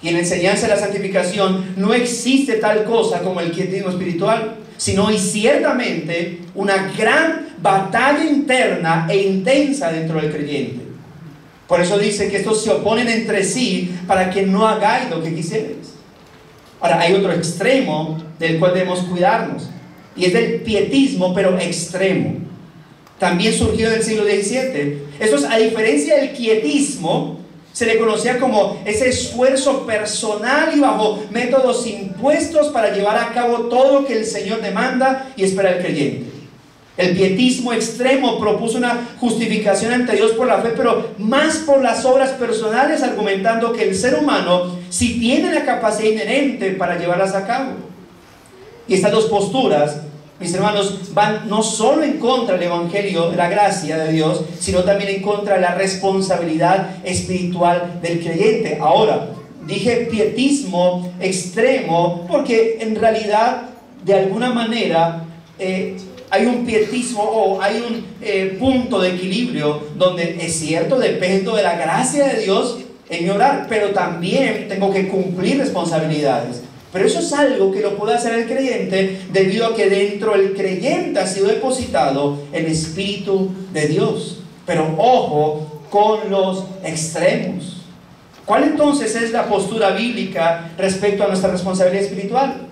Y en la enseñanza de la santificación no existe tal cosa como el quietismo espiritual, sino y ciertamente una gran batalla interna e intensa dentro del creyente. Por eso dice que estos se oponen entre sí para que no hagáis lo que quisierais. Ahora, hay otro extremo del cual debemos cuidarnos, y es del pietismo, pero extremo. También surgió del siglo XVII. Esto es, a diferencia del quietismo, se le conocía como ese esfuerzo personal y bajo métodos impuestos para llevar a cabo todo lo que el Señor demanda y espera del creyente. El pietismo extremo propuso una justificación ante Dios por la fe, pero más por las obras personales, argumentando que el ser humano sí tiene la capacidad inherente para llevarlas a cabo. Y estas dos posturas, mis hermanos, van no solo en contra del Evangelio de la gracia de Dios, sino también en contra de la responsabilidad espiritual del creyente. Ahora, dije pietismo extremo porque en realidad, de alguna manera, hay un pietismo o hay un punto de equilibrio donde es cierto, dependo de la gracia de Dios en mi orar, pero también tengo que cumplir responsabilidades. Pero eso es algo que lo puede hacer el creyente debido a que dentro del creyente ha sido depositado el Espíritu de Dios. Pero ojo con los extremos. ¿Cuál entonces es la postura bíblica respecto a nuestra responsabilidad espiritual?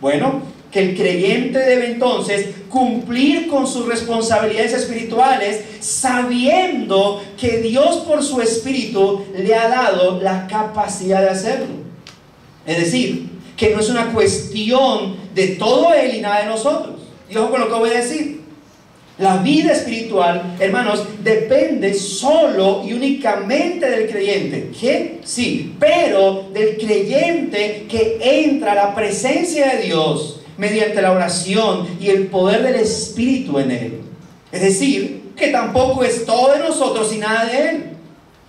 Bueno, que el creyente debe entonces cumplir con sus responsabilidades espirituales sabiendo que Dios por su Espíritu le ha dado la capacidad de hacerlo. Es decir, que no es una cuestión de todo Él y nada de nosotros. Y ojo con lo que voy a decir. La vida espiritual, hermanos, depende solo y únicamente del creyente. ¿Qué? Sí, pero del creyente que entra a la presencia de Dios mediante la oración y el poder del Espíritu en él. Es decir, que tampoco es todo de nosotros y nada de Él.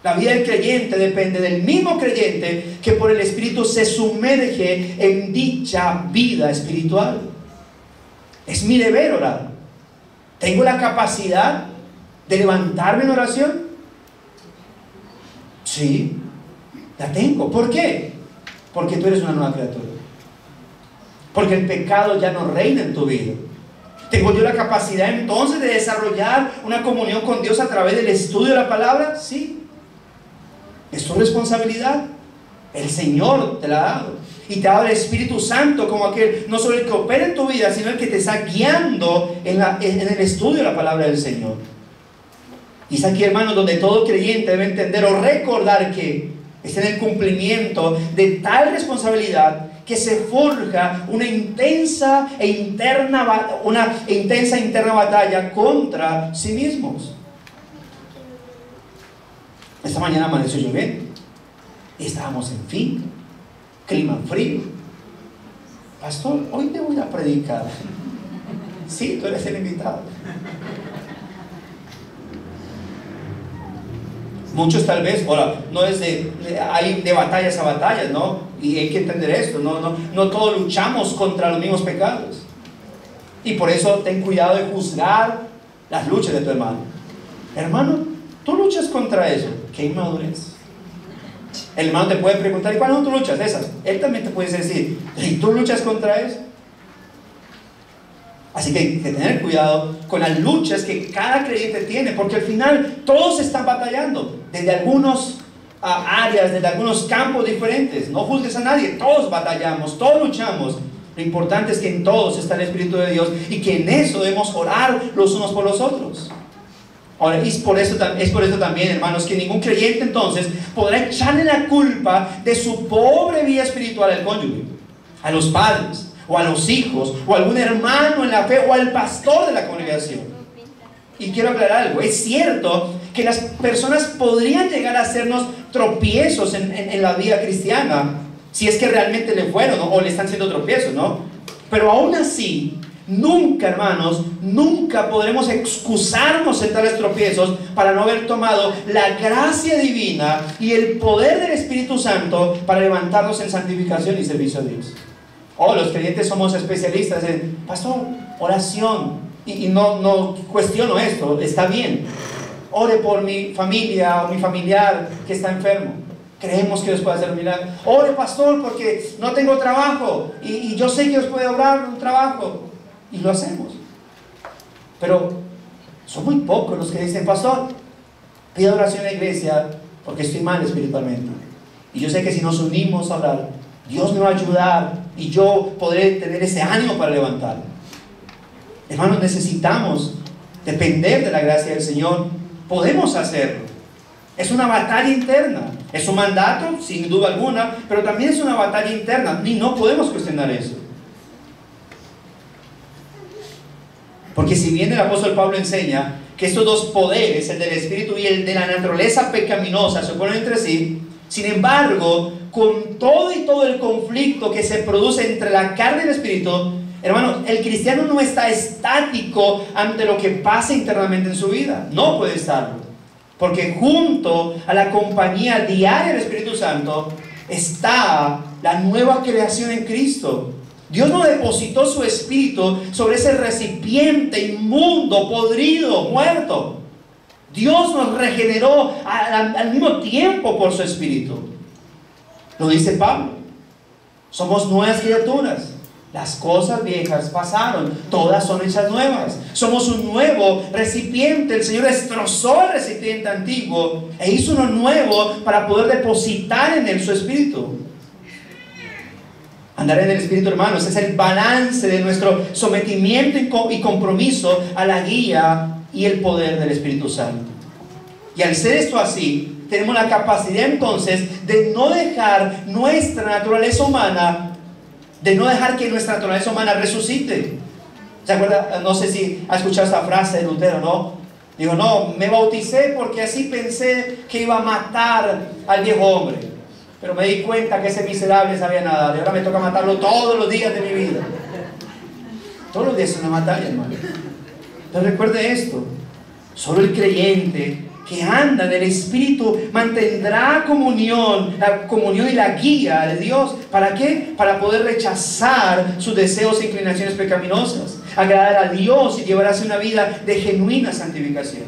La vida del creyente depende del mismo creyente que por el Espíritu se sumerge en dicha vida espiritual. Es mi deber orar. ¿Tengo la capacidad de levantarme en oración? Sí, la tengo. ¿Por qué? Porque tú eres una nueva criatura. Porque el pecado ya no reina en tu vida. ¿Tengo yo la capacidad entonces de desarrollar una comunión con Dios a través del estudio de la palabra? Sí. Es tu responsabilidad. El Señor te la ha dado. Y te ha dado el Espíritu Santo como aquel, no solo el que opera en tu vida, sino el que te está guiando en el estudio de la palabra del Señor. Y es aquí, hermanos, donde todo creyente debe entender o recordar que está en el cumplimiento de tal responsabilidad que se forja una intensa interna batalla contra sí mismos. Esta mañana amaneció lloviendo y estábamos en fin, clima frío. Pastor, hoy te voy a predicar. Sí, tú eres el invitado. Muchos tal vez, ahora, no es hay de batallas a batallas, ¿no? Y hay que entender esto, no todos luchamos contra los mismos pecados. Y por eso ten cuidado de juzgar las luchas de tu hermano. Hermano, tú luchas contra eso. ¡Qué inmadurez! El hermano te puede preguntar, ¿y cuándo tú luchas? Esas. Él también te puede decir, ¿y tú luchas contra eso? Así que hay que tener cuidado con las luchas que cada creyente tiene, porque al final todos están batallando, desde algunos áreas, desde algunos campos diferentes. No juzgues a nadie, todos batallamos, todos luchamos. Lo importante es que en todos está el Espíritu de Dios y que en eso debemos orar los unos por los otros. Ahora, es por eso también, hermanos, que ningún creyente entonces podrá echarle la culpa de su pobre vida espiritual al cónyuge, a los padres, o a los hijos, o a algún hermano en la fe, o al pastor de la congregación. Y quiero aclarar algo, es cierto que las personas podrían llegar a hacernos tropiezos en la vida cristiana, si es que realmente le fueron, ¿no? O le están haciendo tropiezos, ¿no? Pero aún así, nunca, hermanos, nunca podremos excusarnos en tales tropiezos para no haber tomado la gracia divina y el poder del Espíritu Santo para levantarnos en santificación y servicio a Dios. Los creyentes somos especialistas en, pastor, oración, y no cuestiono esto, está bien. Ore por mi familia o mi familiar que está enfermo. Creemos que Dios puede hacer un milagro. Ore, pastor, porque no tengo trabajo y yo sé que Dios puede obrar un trabajo. Y lo hacemos. Pero son muy pocos los que dicen, pastor, pido oración en la iglesia porque estoy mal espiritualmente. Y yo sé que si nos unimos a orar, Dios me va a ayudar y yo podré tener ese ánimo para levantar. Hermanos, necesitamos depender de la gracia del Señor. Podemos hacerlo. Es una batalla interna. Es un mandato, sin duda alguna, pero también es una batalla interna y no podemos cuestionar eso. Porque si bien el apóstol Pablo enseña que estos dos poderes, el del espíritu y el de la naturaleza pecaminosa, se oponen entre sí, sin embargo, con todo el conflicto que se produce entre la carne y el espíritu, hermanos, el cristiano no está estático ante lo que pasa internamente en su vida. No puede estarlo. Porque junto a la compañía diaria del Espíritu Santo está la nueva creación en Cristo. Dios no depositó su espíritu sobre ese recipiente inmundo, podrido, muerto. Dios nos regeneró al mismo tiempo por su espíritu. Lo dice Pablo. Somos nuevas criaturas. Las cosas viejas pasaron, todas son hechas nuevas. Somos un nuevo recipiente. El Señor destrozó el recipiente antiguo e hizo uno nuevo para poder depositar en él su espíritu. Andar en el Espíritu, hermanos, es el balance de nuestro sometimiento y compromiso a la guía y el poder del Espíritu Santo. Y al ser esto así, tenemos la capacidad entonces de no dejar nuestra naturaleza humana, de no dejar que nuestra naturaleza humana resucite. ¿Se acuerda? No sé si ha escuchado esta frase de Lutero, ¿no? Digo, no, me bauticé porque así pensé que iba a matar al viejo hombre. Pero me di cuenta que ese miserable sabía nadar y ahora me toca matarlo todos los días de mi vida. Todos los días es una batalla, hermano. Pero recuerde esto: solo el creyente que anda en el Espíritu mantendrá la comunión y la guía de Dios. ¿Para qué? Para poder rechazar sus deseos e inclinaciones pecaminosas, agradar a Dios y llevar hacia una vida de genuina santificación.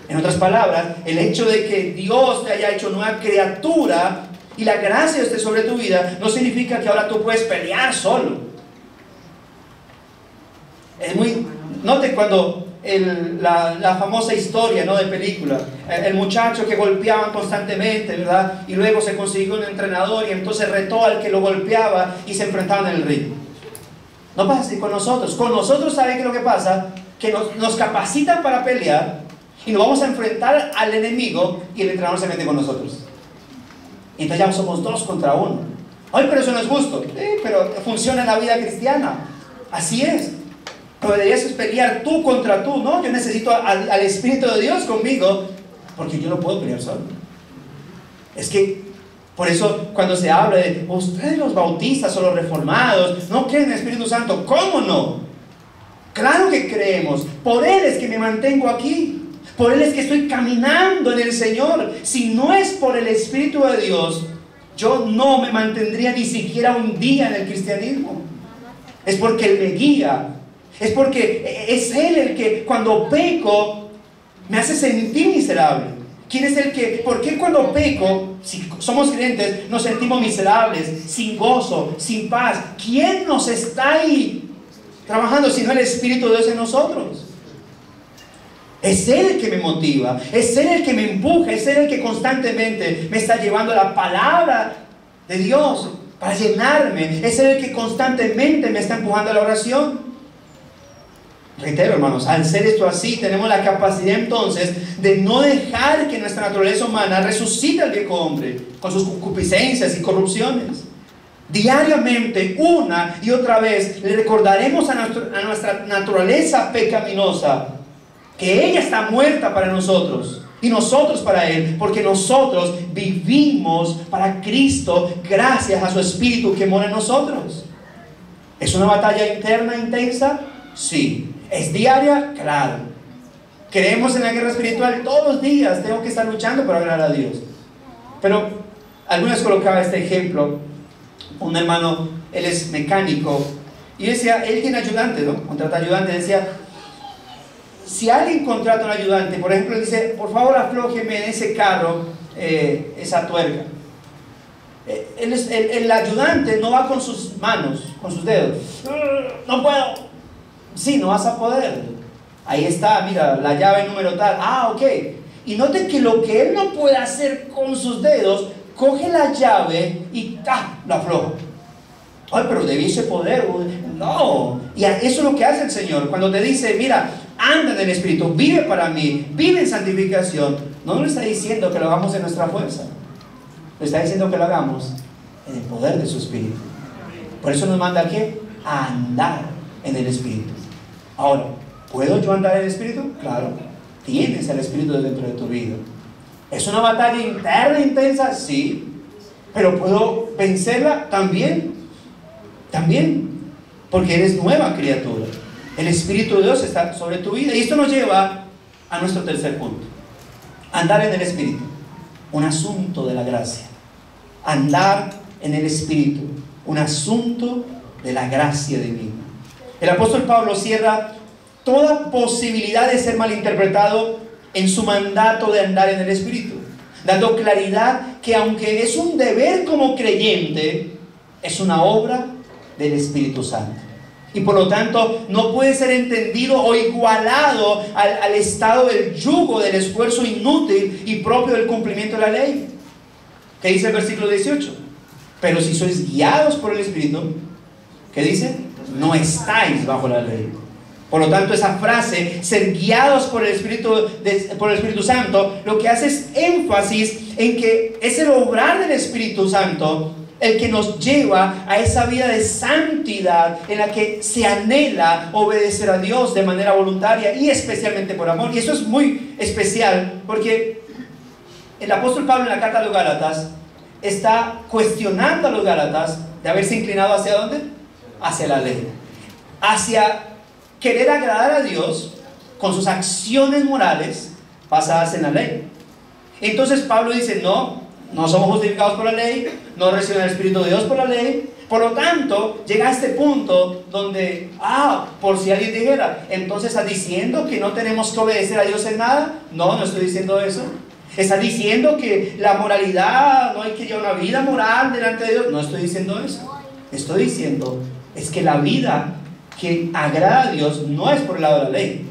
En otras palabras, el hecho de que Dios te haya hecho nueva criatura y la gracia esté sobre tu vida, no significa que ahora tú puedes pelear solo. Note cuando la famosa historia, ¿no?, de película, el muchacho que golpeaban constantemente, ¿verdad? Y luego se consiguió un entrenador y entonces retó al que lo golpeaba y se enfrentaban en el ring. No pasa así con nosotros. Con nosotros, ¿sabe qué es lo que pasa? Que nos capacitan para pelear y nos vamos a enfrentar al enemigo y el entrenador se mete con nosotros. Y entonces ya somos 2 contra 1. Ay, pero eso no es justo. Pero funciona en la vida cristiana. Así es. Pero deberías pelear tú contra tú, ¿no? Yo necesito al Espíritu de Dios conmigo, porque yo no puedo pelear solo. Es que, por eso, cuando se habla de ustedes los bautistas o los reformados, no creen en el Espíritu Santo, ¿cómo no? Claro que creemos. Por Él es que me mantengo aquí. Por Él es que estoy caminando en el Señor. Si no es por el Espíritu de Dios, yo no me mantendría ni siquiera un día en el cristianismo. Es porque Él me guía. Es porque es Él el que cuando peco me hace sentir miserable. ¿Quién es el que? ¿Por qué cuando peco, si somos creyentes, nos sentimos miserables, sin gozo, sin paz? ¿Quién nos está ahí trabajando sino el Espíritu de Dios en nosotros? Es Él el que me motiva, es Él el que me empuja, es Él el que constantemente me está llevando la palabra de Dios para llenarme, es Él el que constantemente me está empujando a la oración. Reitero, hermanos, al ser esto así, tenemos la capacidad entonces de no dejar que nuestra naturaleza humana resucite al viejo hombre con sus concupiscencias y corrupciones. Diariamente, una y otra vez, le recordaremos a nuestra naturaleza pecaminosa que ella está muerta para nosotros y nosotros para Él, porque nosotros vivimos para Cristo gracias a su Espíritu que mora en nosotros. ¿Es una batalla interna intensa? Sí. ¿Es diaria? Claro. Creemos en la guerra espiritual todos los días. Tengo que estar luchando para agradar a Dios. Pero algunas colocaba este ejemplo. Un hermano, él es mecánico, y decía, él tiene ayudante, ¿no? Contrata ayudante. Decía, si alguien contrata un ayudante, por ejemplo, dice, por favor aflójeme en ese carro esa tuerca. El ayudante no va con sus manos, con sus dedos. No puedo. Sí, no vas a poder. Ahí está, mira, la llave número tal. Ah, ok. Y noten que lo que él no puede hacer con sus dedos, coge la llave y la afloja. Ay, pero debiese poder. No. Y eso es lo que hace el Señor. Cuando te dice, mira, anda en el Espíritu, vive para mí, vive en santificación. No nos está diciendo que lo hagamos en nuestra fuerza. Le está diciendo que lo hagamos en el poder de su Espíritu. Por eso nos manda aquí a andar en el Espíritu. Ahora, ¿puedo yo andar en el Espíritu? Claro. Tienes el Espíritu dentro de tu vida. ¿Es una batalla interna intensa? Sí. ¿Pero puedo vencerla? También. También. Porque eres nueva criatura. El Espíritu de Dios está sobre tu vida. Y esto nos lleva a nuestro tercer punto. Andar en el Espíritu. Un asunto de la gracia. Andar en el Espíritu. Un asunto de la gracia divina. El apóstol Pablo cierra toda posibilidad de ser malinterpretado en su mandato de andar en el Espíritu, dando claridad que aunque es un deber como creyente, es una obra del Espíritu Santo. Y por lo tanto no puede ser entendido o igualado al estado del yugo, del esfuerzo inútil y propio del cumplimiento de la ley. ¿Qué dice el versículo 18? Pero si sois guiados por el Espíritu, ¿qué dice? No estáis bajo la ley. Por lo tanto, esa frase, ser guiados por el Espíritu Santo, lo que hace es énfasis en que es el obrar del Espíritu Santo el que nos lleva a esa vida de santidad en la que se anhela obedecer a Dios de manera voluntaria y especialmente por amor. Y eso es muy especial porque el apóstol Pablo en la carta a los Gálatas está cuestionando a los Gálatas de haberse inclinado ¿hacia dónde? Hacia la ley, hacia querer agradar a Dios con sus acciones morales basadas en la ley. Entonces Pablo dice, no somos justificados por la ley, no reciben el Espíritu de Dios por la ley. Por lo tanto, llega a este punto donde, por si alguien dijera, entonces ¿está diciendo que no tenemos que obedecer a Dios en nada? No estoy diciendo eso. ¿Está diciendo que la moralidad, no hay que llevar una vida moral delante de Dios? No estoy diciendo eso. Estoy diciendo es que la vida que agrada a Dios no es por el lado de la ley,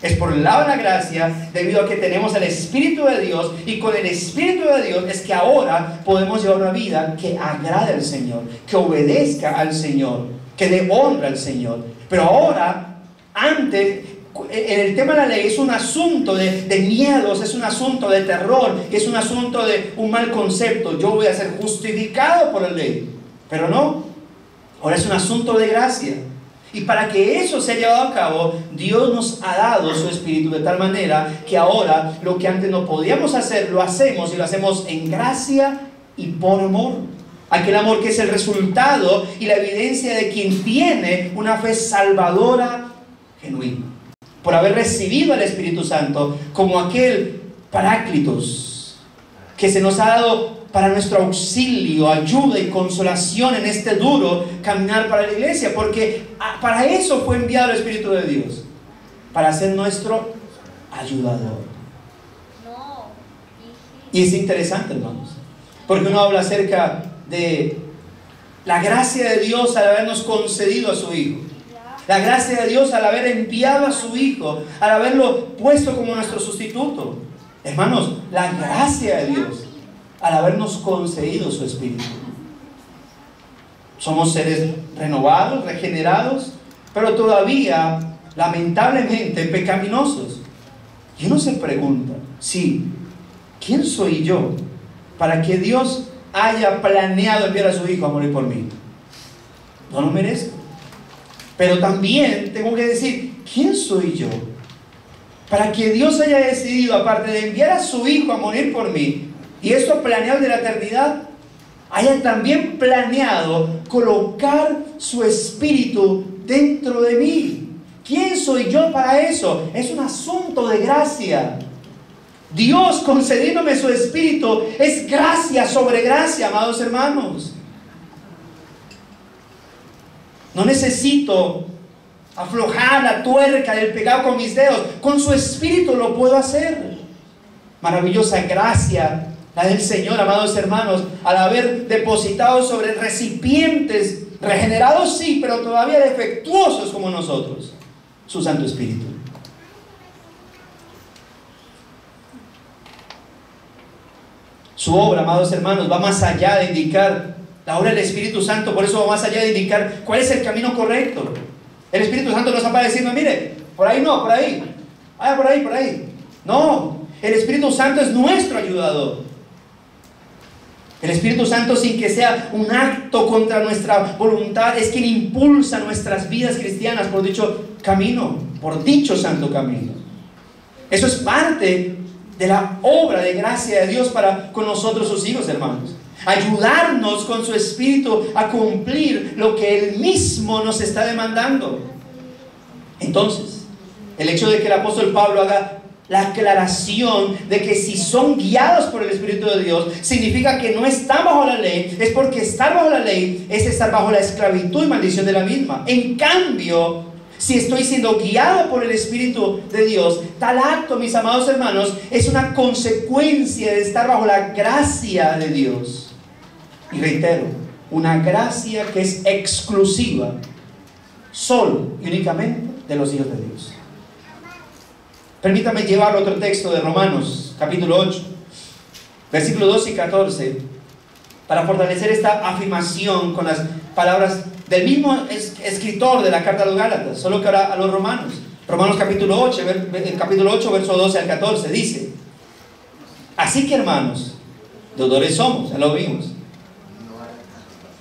es por el lado de la gracia, debido a que tenemos el Espíritu de Dios, y con el Espíritu de Dios es que ahora podemos llevar una vida que agrade al Señor, que obedezca al Señor, que dé honra al Señor. Pero ahora, antes, en el tema de la ley es un asunto de miedos, es un asunto de terror, es un asunto de un mal concepto. Yo voy a ser justificado por la ley. Pero no, ahora es un asunto de gracia. Y para que eso sea llevado a cabo, Dios nos ha dado su Espíritu de tal manera que ahora lo que antes no podíamos hacer, lo hacemos, y lo hacemos en gracia y por amor. Aquel amor que es el resultado y la evidencia de quien tiene una fe salvadora genuina, por haber recibido al Espíritu Santo como aquel Paráclitos que se nos ha dado para nuestro auxilio, ayuda y consolación en este duro caminar para la iglesia, porque para eso fue enviado el Espíritu de Dios, para ser nuestro ayudador. Y es interesante, hermanos, porque uno habla acerca de la gracia de Dios al habernos concedido a su Hijo, la gracia de Dios al haber enviado a su Hijo, al haberlo puesto como nuestro sustituto. Hermanos, la gracia de Dios al habernos concedido su Espíritu. Somos seres renovados, regenerados, pero todavía, lamentablemente, pecaminosos. Y uno se pregunta, sí, ¿quién soy yo para que Dios haya planeado enviar a su Hijo a morir por mí? No lo merezco. Pero también tengo que decir, ¿quién soy yo para que Dios haya decidido, aparte de enviar a su Hijo a morir por mí, y esto planeado de la eternidad, haya también planeado colocar su Espíritu dentro de mí? ¿Quién soy yo para eso? Es un asunto de gracia. Dios concediéndome su Espíritu es gracia sobre gracia, amados hermanos. No necesito aflojar la tuerca del pecado con mis dedos. Con su Espíritu lo puedo hacer. Maravillosa gracia la del Señor, amados hermanos, al haber depositado sobre recipientes regenerados, sí, pero todavía defectuosos como nosotros, su Santo Espíritu. Su obra, amados hermanos, va más allá de indicar la obra del Espíritu Santo. Por eso va más allá de indicar cuál es el camino correcto. El Espíritu Santo no está para decirme, mire, por ahí no, por ahí. Por ahí, por ahí. No, el Espíritu Santo es nuestro ayudador. El Espíritu Santo, sin que sea un acto contra nuestra voluntad, es quien impulsa nuestras vidas cristianas por dicho camino, por dicho santo camino. Eso es parte de la obra de gracia de Dios para con nosotros, sus hijos, hermanos. Ayudarnos con su Espíritu a cumplir lo que Él mismo nos está demandando. Entonces, el hecho de que el apóstol Pablo haga la aclaración de que si son guiados por el Espíritu de Dios, significa que no están bajo la ley, es porque estar bajo la ley es estar bajo la esclavitud y maldición de la misma. En cambio, si estoy siendo guiado por el Espíritu de Dios, tal acto, mis amados hermanos, es una consecuencia de estar bajo la gracia de Dios. Y reitero, una gracia que es exclusiva, solo y únicamente de los hijos de Dios. Permítame llevar otro texto de Romanos, capítulo 8, versículos 12 y 14, para fortalecer esta afirmación con las palabras del mismo escritor de la carta a los Gálatas, solo que ahora a los romanos. Romanos capítulo 8, verso 12 al 14, dice: así que, hermanos, deudores somos, ya lo vimos,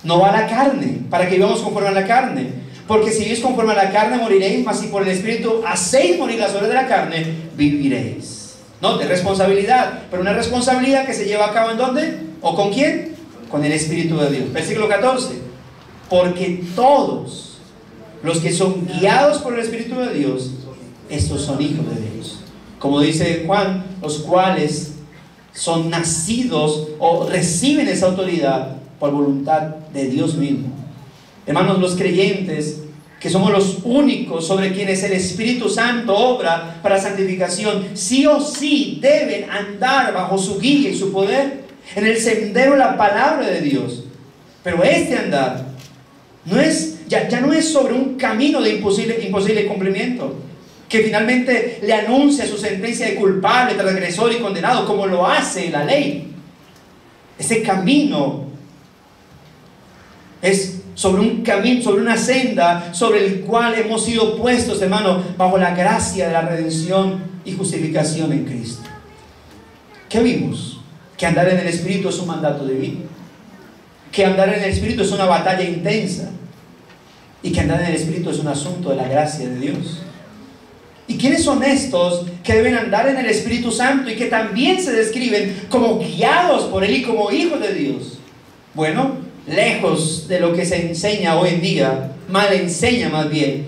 no a la carne, para que vivamos conforme a la carne. Porque si vivís conforme a la carne, moriréis, mas si por el Espíritu hacéis morir las obras de la carne, viviréis. Note, responsabilidad, pero una responsabilidad que se lleva a cabo ¿en dónde? ¿O con quién? Con el Espíritu de Dios. Versículo 14. Porque todos los que son guiados por el Espíritu de Dios, estos son hijos de Dios. Como dice Juan, los cuales son nacidos o reciben esa autoridad por voluntad de Dios mismo. Hermanos, los creyentes, que somos los únicos sobre quienes el Espíritu Santo obra para santificación, sí o sí deben andar bajo su guía y su poder en el sendero de la palabra de Dios. Pero este andar no es, ya no es sobre un camino de imposible cumplimiento, que finalmente le anuncia su sentencia de culpable, transgresor y condenado, como lo hace la ley. Ese camino es sobre un camino, sobre una senda sobre el cual hemos sido puestos, hermano, bajo la gracia de la redención y justificación en Cristo. ¿Qué vimos? Que andar en el Espíritu es un mandato divino. que andar en el Espíritu es una batalla intensa y que andar en el Espíritu es un asunto de la gracia de Dios. ¿Y quiénes son estos que deben andar en el Espíritu Santo y que también se describen como guiados por Él y como hijos de Dios? Bueno, lejos de lo que se enseña hoy en día, mal enseña más bien,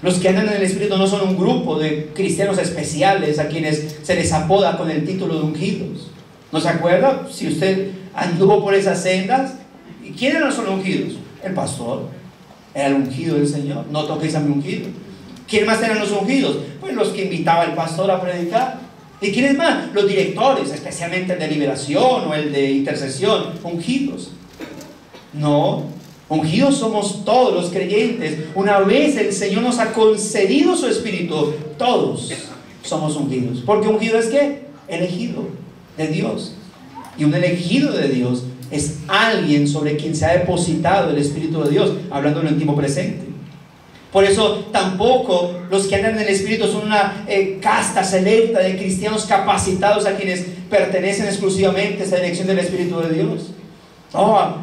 los que andan en el Espíritu no son un grupo de cristianos especiales a quienes se les apoda con el título de ungidos. ¿No se acuerda? Si usted anduvo por esas sendas, ¿y quiénes no son ungidos? El pastor era el ungido del Señor. No toquéis a mi ungido. ¿Quién más eran los ungidos? Pues los que invitaba el pastor a predicar. ¿Y quiénes más? Los directores, especialmente el de liberación o el de intercesión, ungidos. No, ungidos somos todos los creyentes. Una vez el Señor nos ha concedido su Espíritu, todos somos ungidos. Porque ungido es ¿qué? Elegido de Dios. Y un elegido de Dios es alguien sobre quien se ha depositado el Espíritu de Dios, hablando en el tiempo presente. Por eso tampoco los que andan en el Espíritu son una casta selecta de cristianos capacitados a quienes pertenecen exclusivamente a esta dirección del Espíritu de Dios.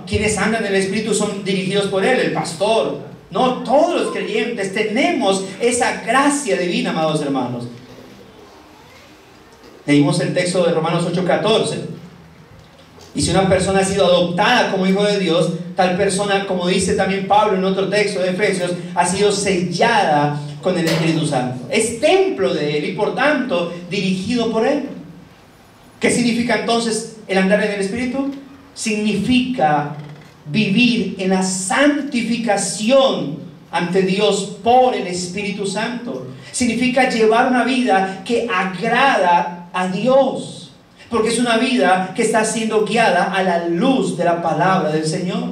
Quienes andan en el Espíritu son dirigidos por Él, el pastor. No, todos los creyentes tenemos esa gracia divina, amados hermanos. Leímos el texto de Romanos 8:14. Y si una persona ha sido adoptada como hijo de Dios, tal persona, como dice también Pablo en otro texto de Efesios, ha sido sellada con el Espíritu Santo. Es templo de Él y por tanto dirigido por Él. ¿Qué significa entonces el andar en el Espíritu? Significa vivir en la santificación ante Dios por el Espíritu Santo. Significa llevar una vida que agrada a Dios. Porque es una vida que está siendo guiada a la luz de la palabra del Señor.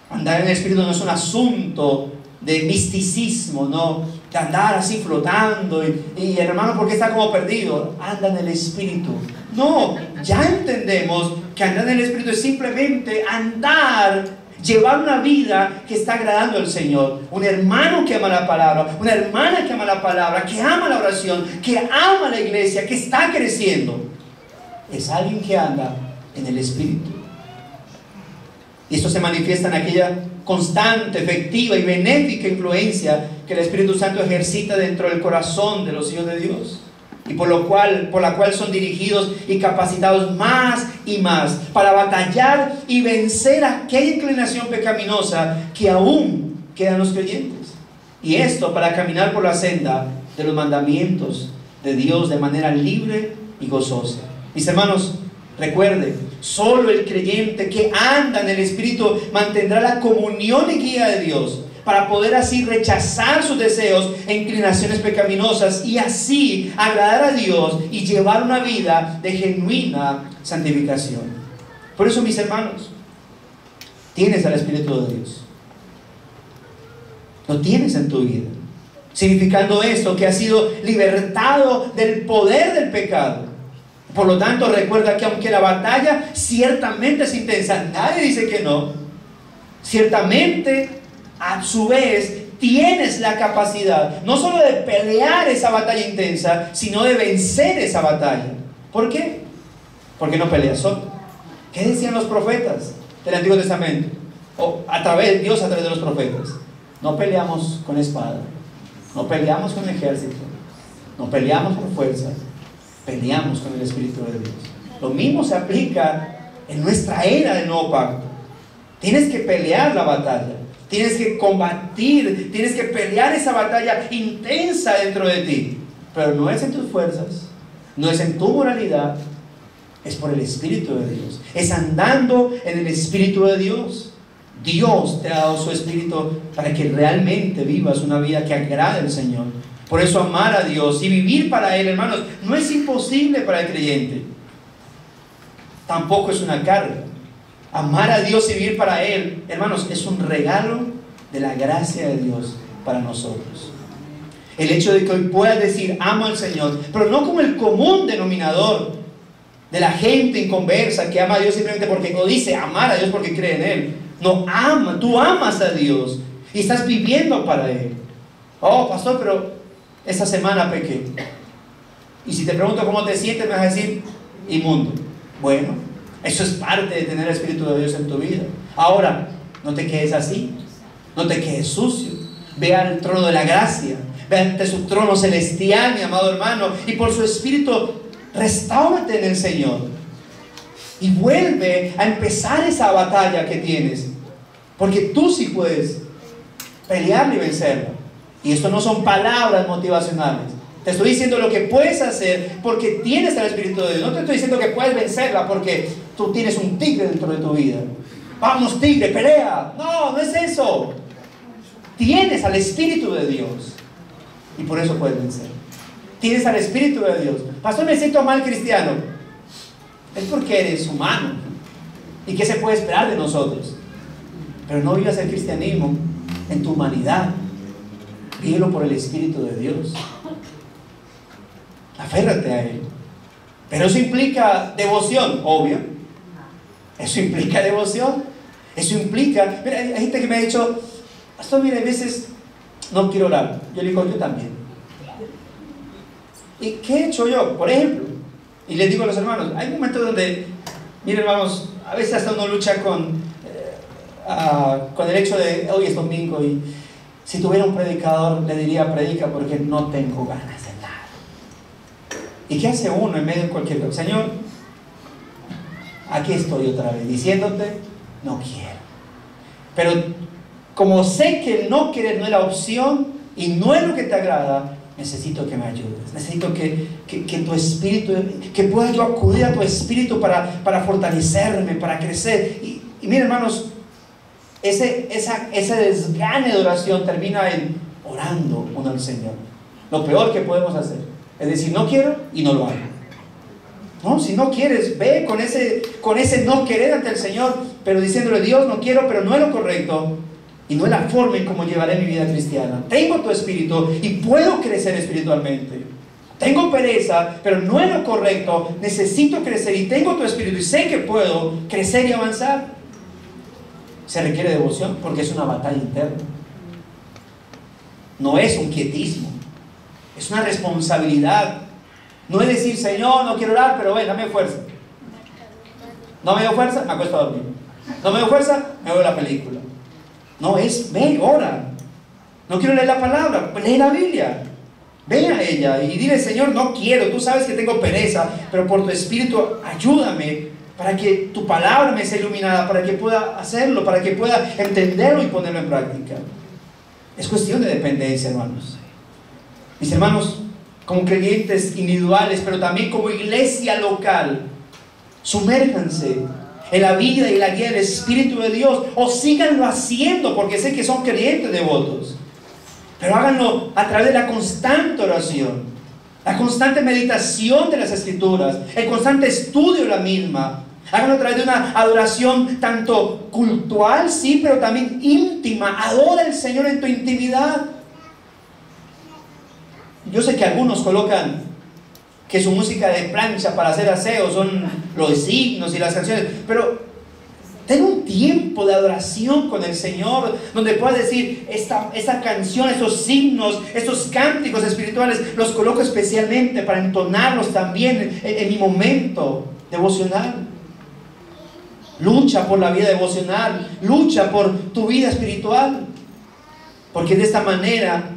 Andar en el Espíritu no es un asunto de misticismo, no, de andar así flotando y hermano, ¿por qué está como perdido? Anda en el Espíritu. No, ya entendemos que andar en el Espíritu es simplemente andar, llevar una vida que está agradando al Señor. Un hermano que ama la palabra, una hermana que ama la palabra, que ama la oración, que ama la iglesia, que está creciendo. Es alguien que anda en el Espíritu. Y esto se manifiesta en aquella constante, efectiva y benéfica influencia que el Espíritu Santo ejercita dentro del corazón de los hijos de Dios. Y por la cual son dirigidos y capacitados más y más para batallar y vencer aquella inclinación pecaminosa que aún queda en los creyentes. Y esto para caminar por la senda de los mandamientos de Dios de manera libre y gozosa. Mis hermanos, recuerde, solo el creyente que anda en el Espíritu mantendrá la comunión y guía de Dios para poder así rechazar sus deseos e inclinaciones pecaminosas y así agradar a Dios y llevar una vida de genuina santificación. Por eso, mis hermanos, tienes al Espíritu de Dios. Lo tienes en tu vida. Significando esto, que has sido libertado del poder del pecado. Por lo tanto, recuerda que aunque la batalla ciertamente es intensa, nadie dice que no, ciertamente a su vez tienes la capacidad no solo de pelear esa batalla intensa, sino de vencer esa batalla. ¿Por qué? Porque no peleas solo. ¿Qué decían los profetas del Antiguo Testamento? O Dios a través de los profetas. No peleamos con espada, no peleamos con ejército, no peleamos por fuerza, peleamos con el Espíritu de Dios. Lo mismo se aplica en nuestra era del nuevo pacto. Tienes que pelear la batalla, tienes que combatir, tienes que pelear esa batalla intensa dentro de ti, pero no es en tus fuerzas, no es en tu moralidad, es por el Espíritu de Dios, es andando en el Espíritu de Dios. Dios te ha dado su Espíritu para que realmente vivas una vida que agrade al Señor. Por eso amar a Dios y vivir para Él, hermanos, no es imposible para el creyente. Tampoco es una carga. Amar a Dios y vivir para Él, hermanos, es un regalo de la gracia de Dios para nosotros. El hecho de que hoy puedas decir amo al Señor, pero no como el común denominador de la gente inconversa que ama a Dios simplemente porque, o dice amar a Dios porque cree en Él. No, tú amas a Dios y estás viviendo para Él. Oh, pastor, pero esta semana pequé. Y si te pregunto cómo te sientes, me vas a decir inmundo. Bueno, Eso es parte de tener el Espíritu de Dios en tu vida. Ahora, no te quedes así, no te quedes sucio. Ve al trono de la gracia, ve ante su trono celestial, mi amado hermano, y por su Espíritu restáurate en el Señor y vuelve a empezar esa batalla que tienes, porque tú sí puedes pelearla y vencerla. Y esto no son palabras motivacionales. Te estoy diciendo lo que puedes hacer porque tienes al Espíritu de Dios. No te estoy diciendo que puedes vencerla porque tú tienes un tigre dentro de tu vida. Vamos, tigre, pelea. No, no es eso. Tienes al Espíritu de Dios y por eso puedes vencer. Tienes al Espíritu de Dios. Pastor, me siento mal cristiano. Es porque eres humano. ¿Y qué se puede esperar de nosotros? Pero no vivas el cristianismo en tu humanidad. Vívelo por el Espíritu de Dios. Aférrate a Él. Pero eso implica devoción, obvio. Eso implica devoción. Eso implica... Mira, hay gente que me ha dicho, pastor, mira, a veces no quiero orar. Yo le digo, yo también. ¿Y qué he hecho yo? Por ejemplo, y les digo a los hermanos, hay momentos donde, miren hermanos, a veces hasta uno lucha con el hecho de, hoy es domingo y si tuviera un predicador le diría, predica porque no tengo ganas de nada. ¿Y qué hace uno en medio de cualquier cosa? Señor, aquí estoy otra vez diciéndote, no quiero. Pero como sé que el no querer no es la opción y no es lo que te agrada, necesito que me ayudes, necesito que tu espíritu, que pueda yo acudir a tu espíritu para fortalecerme, para crecer. Y miren hermanos, ese desgane de oración termina en orando uno al Señor. Lo peor que podemos hacer es decir, no quiero y no lo hago. No, si no quieres, ve con ese no querer ante el Señor, pero diciéndole, Dios, no quiero, pero no es lo correcto. Y no es la forma en cómo llevaré mi vida cristiana. Tengo tu espíritu y puedo crecer espiritualmente. Tengo pereza, pero no es lo correcto. Necesito crecer y tengo tu espíritu y sé que puedo crecer y avanzar. Se requiere devoción porque es una batalla interna. No es un quietismo. Es una responsabilidad. No es decir, Señor, no quiero orar, pero ven, dame fuerza. No me dio fuerza, me acuesto a dormir. No me dio fuerza, me veo la película. No, es, ve, ora. No quiero leer la palabra, lee la Biblia. Ve a ella y dile, Señor, no quiero, tú sabes que tengo pereza, pero por tu espíritu ayúdame para que tu palabra me sea iluminada, para que pueda hacerlo, para que pueda entenderlo y ponerlo en práctica. Es cuestión de dependencia, hermanos. Mis hermanos, como creyentes individuales, pero también como iglesia local, sumérjanse en la vida y la guía del Espíritu de Dios, o síganlo haciendo, porque sé que son creyentes devotos, pero háganlo a través de la constante oración, la constante meditación de las Escrituras, el constante estudio de la misma. Háganlo a través de una adoración tanto cultural, sí, pero también íntima. Adora al Señor en tu intimidad. Yo sé que algunos colocan que su música de plancha para hacer aseo son los himnos y las canciones, pero ten un tiempo de adoración con el Señor, donde puedas decir, esta canción, estos himnos, estos cánticos espirituales, los coloco especialmente para entonarlos también en mi momento devocional. Lucha por la vida devocional, lucha por tu vida espiritual, porque de esta manera,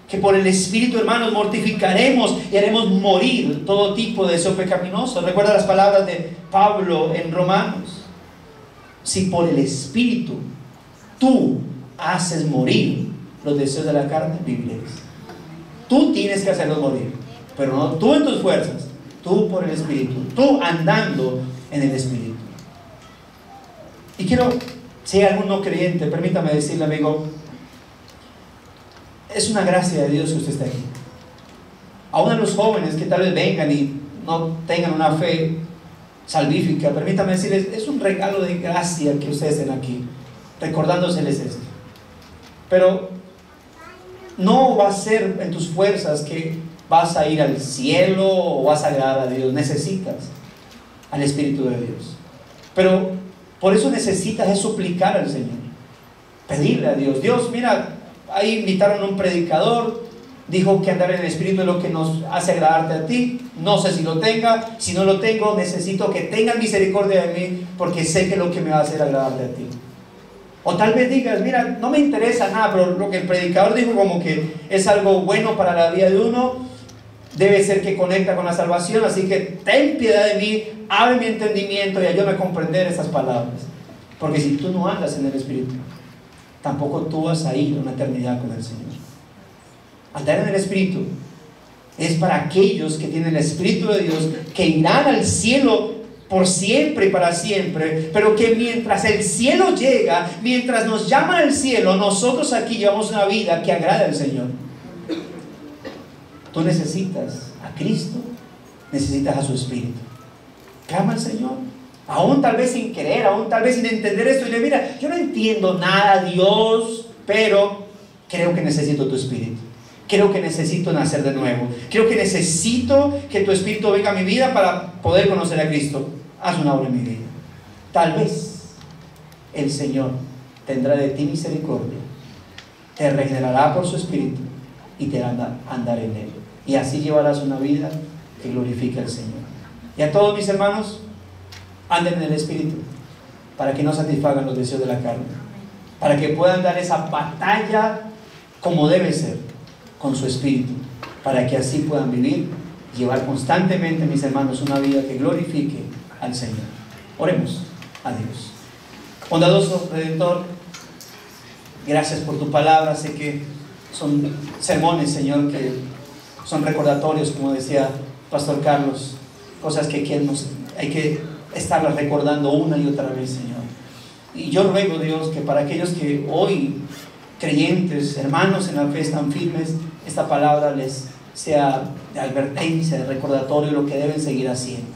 que por el Espíritu, hermanos, mortificaremos y haremos morir todo tipo de deseo pecaminoso. Recuerda las palabras de Pablo en Romanos. Si por el Espíritu tú haces morir los deseos de la carne, viviréis. Tú tienes que hacerlos morir, pero no tú en tus fuerzas, tú por el Espíritu, tú andando en el Espíritu. Y quiero, si hay algún no creyente, permítame decirle, amigo, es una gracia de Dios que usted esté aquí. Aún a los jóvenes que tal vez vengan y no tengan una fe salvífica, permítame decirles, es un regalo de gracia que ustedes estén aquí, recordándoseles esto. Pero no va a ser en tus fuerzas que vas a ir al cielo o vas a agradar a Dios. Necesitas al Espíritu de Dios. Pero por eso necesitas es suplicar al Señor, pedirle a Dios. Dios, mira, ahí invitaron a un predicador, dijo que andar en el Espíritu es lo que nos hace agradarte a ti. No sé si lo tenga, si no lo tengo, necesito que tengas misericordia de mí, porque sé que es lo que me va a hacer agradarte a ti. O tal vez digas, mira, no me interesa nada, pero lo que el predicador dijo como que es algo bueno para la vida de uno, debe ser que conecta con la salvación, así que ten piedad de mí, abre mi entendimiento y ayúdame a comprender estas palabras. Porque si tú no andas en el Espíritu, tampoco tú vas a ir a una eternidad con el Señor. Andar en el Espíritu es para aquellos que tienen el Espíritu de Dios, que irán al cielo por siempre y para siempre, pero que mientras el cielo llega, mientras nos llaman al cielo, nosotros aquí llevamos una vida que agrada al Señor. Tú necesitas a Cristo, necesitas a su Espíritu. Clama al Señor, aún tal vez sin querer, aún tal vez sin entender esto, y le mira, yo no entiendo nada, Dios, pero creo que necesito tu Espíritu. Creo que necesito nacer de nuevo. Creo que necesito que tu Espíritu venga a mi vida para poder conocer a Cristo. Haz una obra en mi vida. Tal vez el Señor tendrá de ti misericordia, te regenerará por su Espíritu y te hará andar en Él. Y así llevarás una vida que glorifique al Señor. Y a todos mis hermanos, anden en el Espíritu para que no satisfagan los deseos de la carne, para que puedan dar esa batalla como debe ser, con su Espíritu, para que así puedan vivir y llevar constantemente, mis hermanos, una vida que glorifique al Señor. Oremos a Dios. Bondadoso Redentor, gracias por tu palabra. Sé que son sermones, Señor, que son recordatorios, como decía Pastor Carlos, cosas que hay que estarlas recordando una y otra vez, Señor. Y yo ruego, Dios, que para aquellos que hoy, creyentes, hermanos en la fe, están firmes, esta palabra les sea de advertencia, de recordatorio, lo que deben seguir haciendo,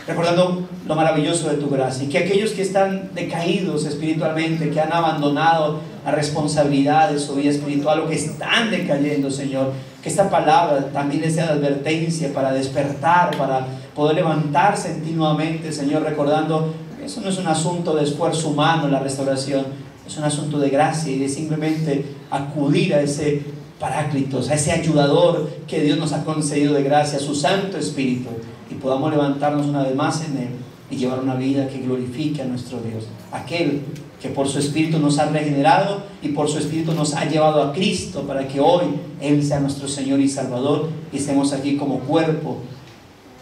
recordando lo maravilloso de tu gracia. Y que aquellos que están decaídos espiritualmente, que han abandonado la responsabilidad de su vida espiritual, o que están decayendo, Señor, que esta palabra también les sea de advertencia para despertar, para poder levantarse en ti nuevamente, Señor, recordando que eso no es un asunto de esfuerzo humano, la restauración, es un asunto de gracia y de simplemente acudir a ese Paráclitos, a ese ayudador que Dios nos ha concedido de gracia, su Santo Espíritu, y podamos levantarnos una vez más en Él y llevar una vida que glorifique a nuestro Dios, aquel que por su Espíritu nos ha regenerado y por su Espíritu nos ha llevado a Cristo, para que hoy Él sea nuestro Señor y Salvador, y estemos aquí como cuerpo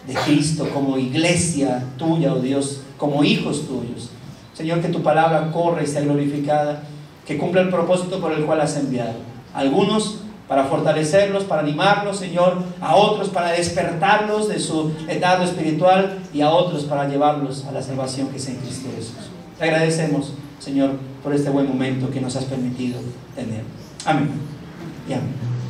de Cristo, como iglesia tuya, oh Dios, como hijos tuyos. Señor, que tu palabra corra y sea glorificada, que cumpla el propósito por el cual has enviado. Algunos para fortalecerlos, para animarlos, Señor, a otros para despertarlos de su etapa espiritual, y a otros para llevarlos a la salvación que es en Cristo Jesús. Te agradecemos, Señor, por este buen momento que nos has permitido tener. Amén y amén.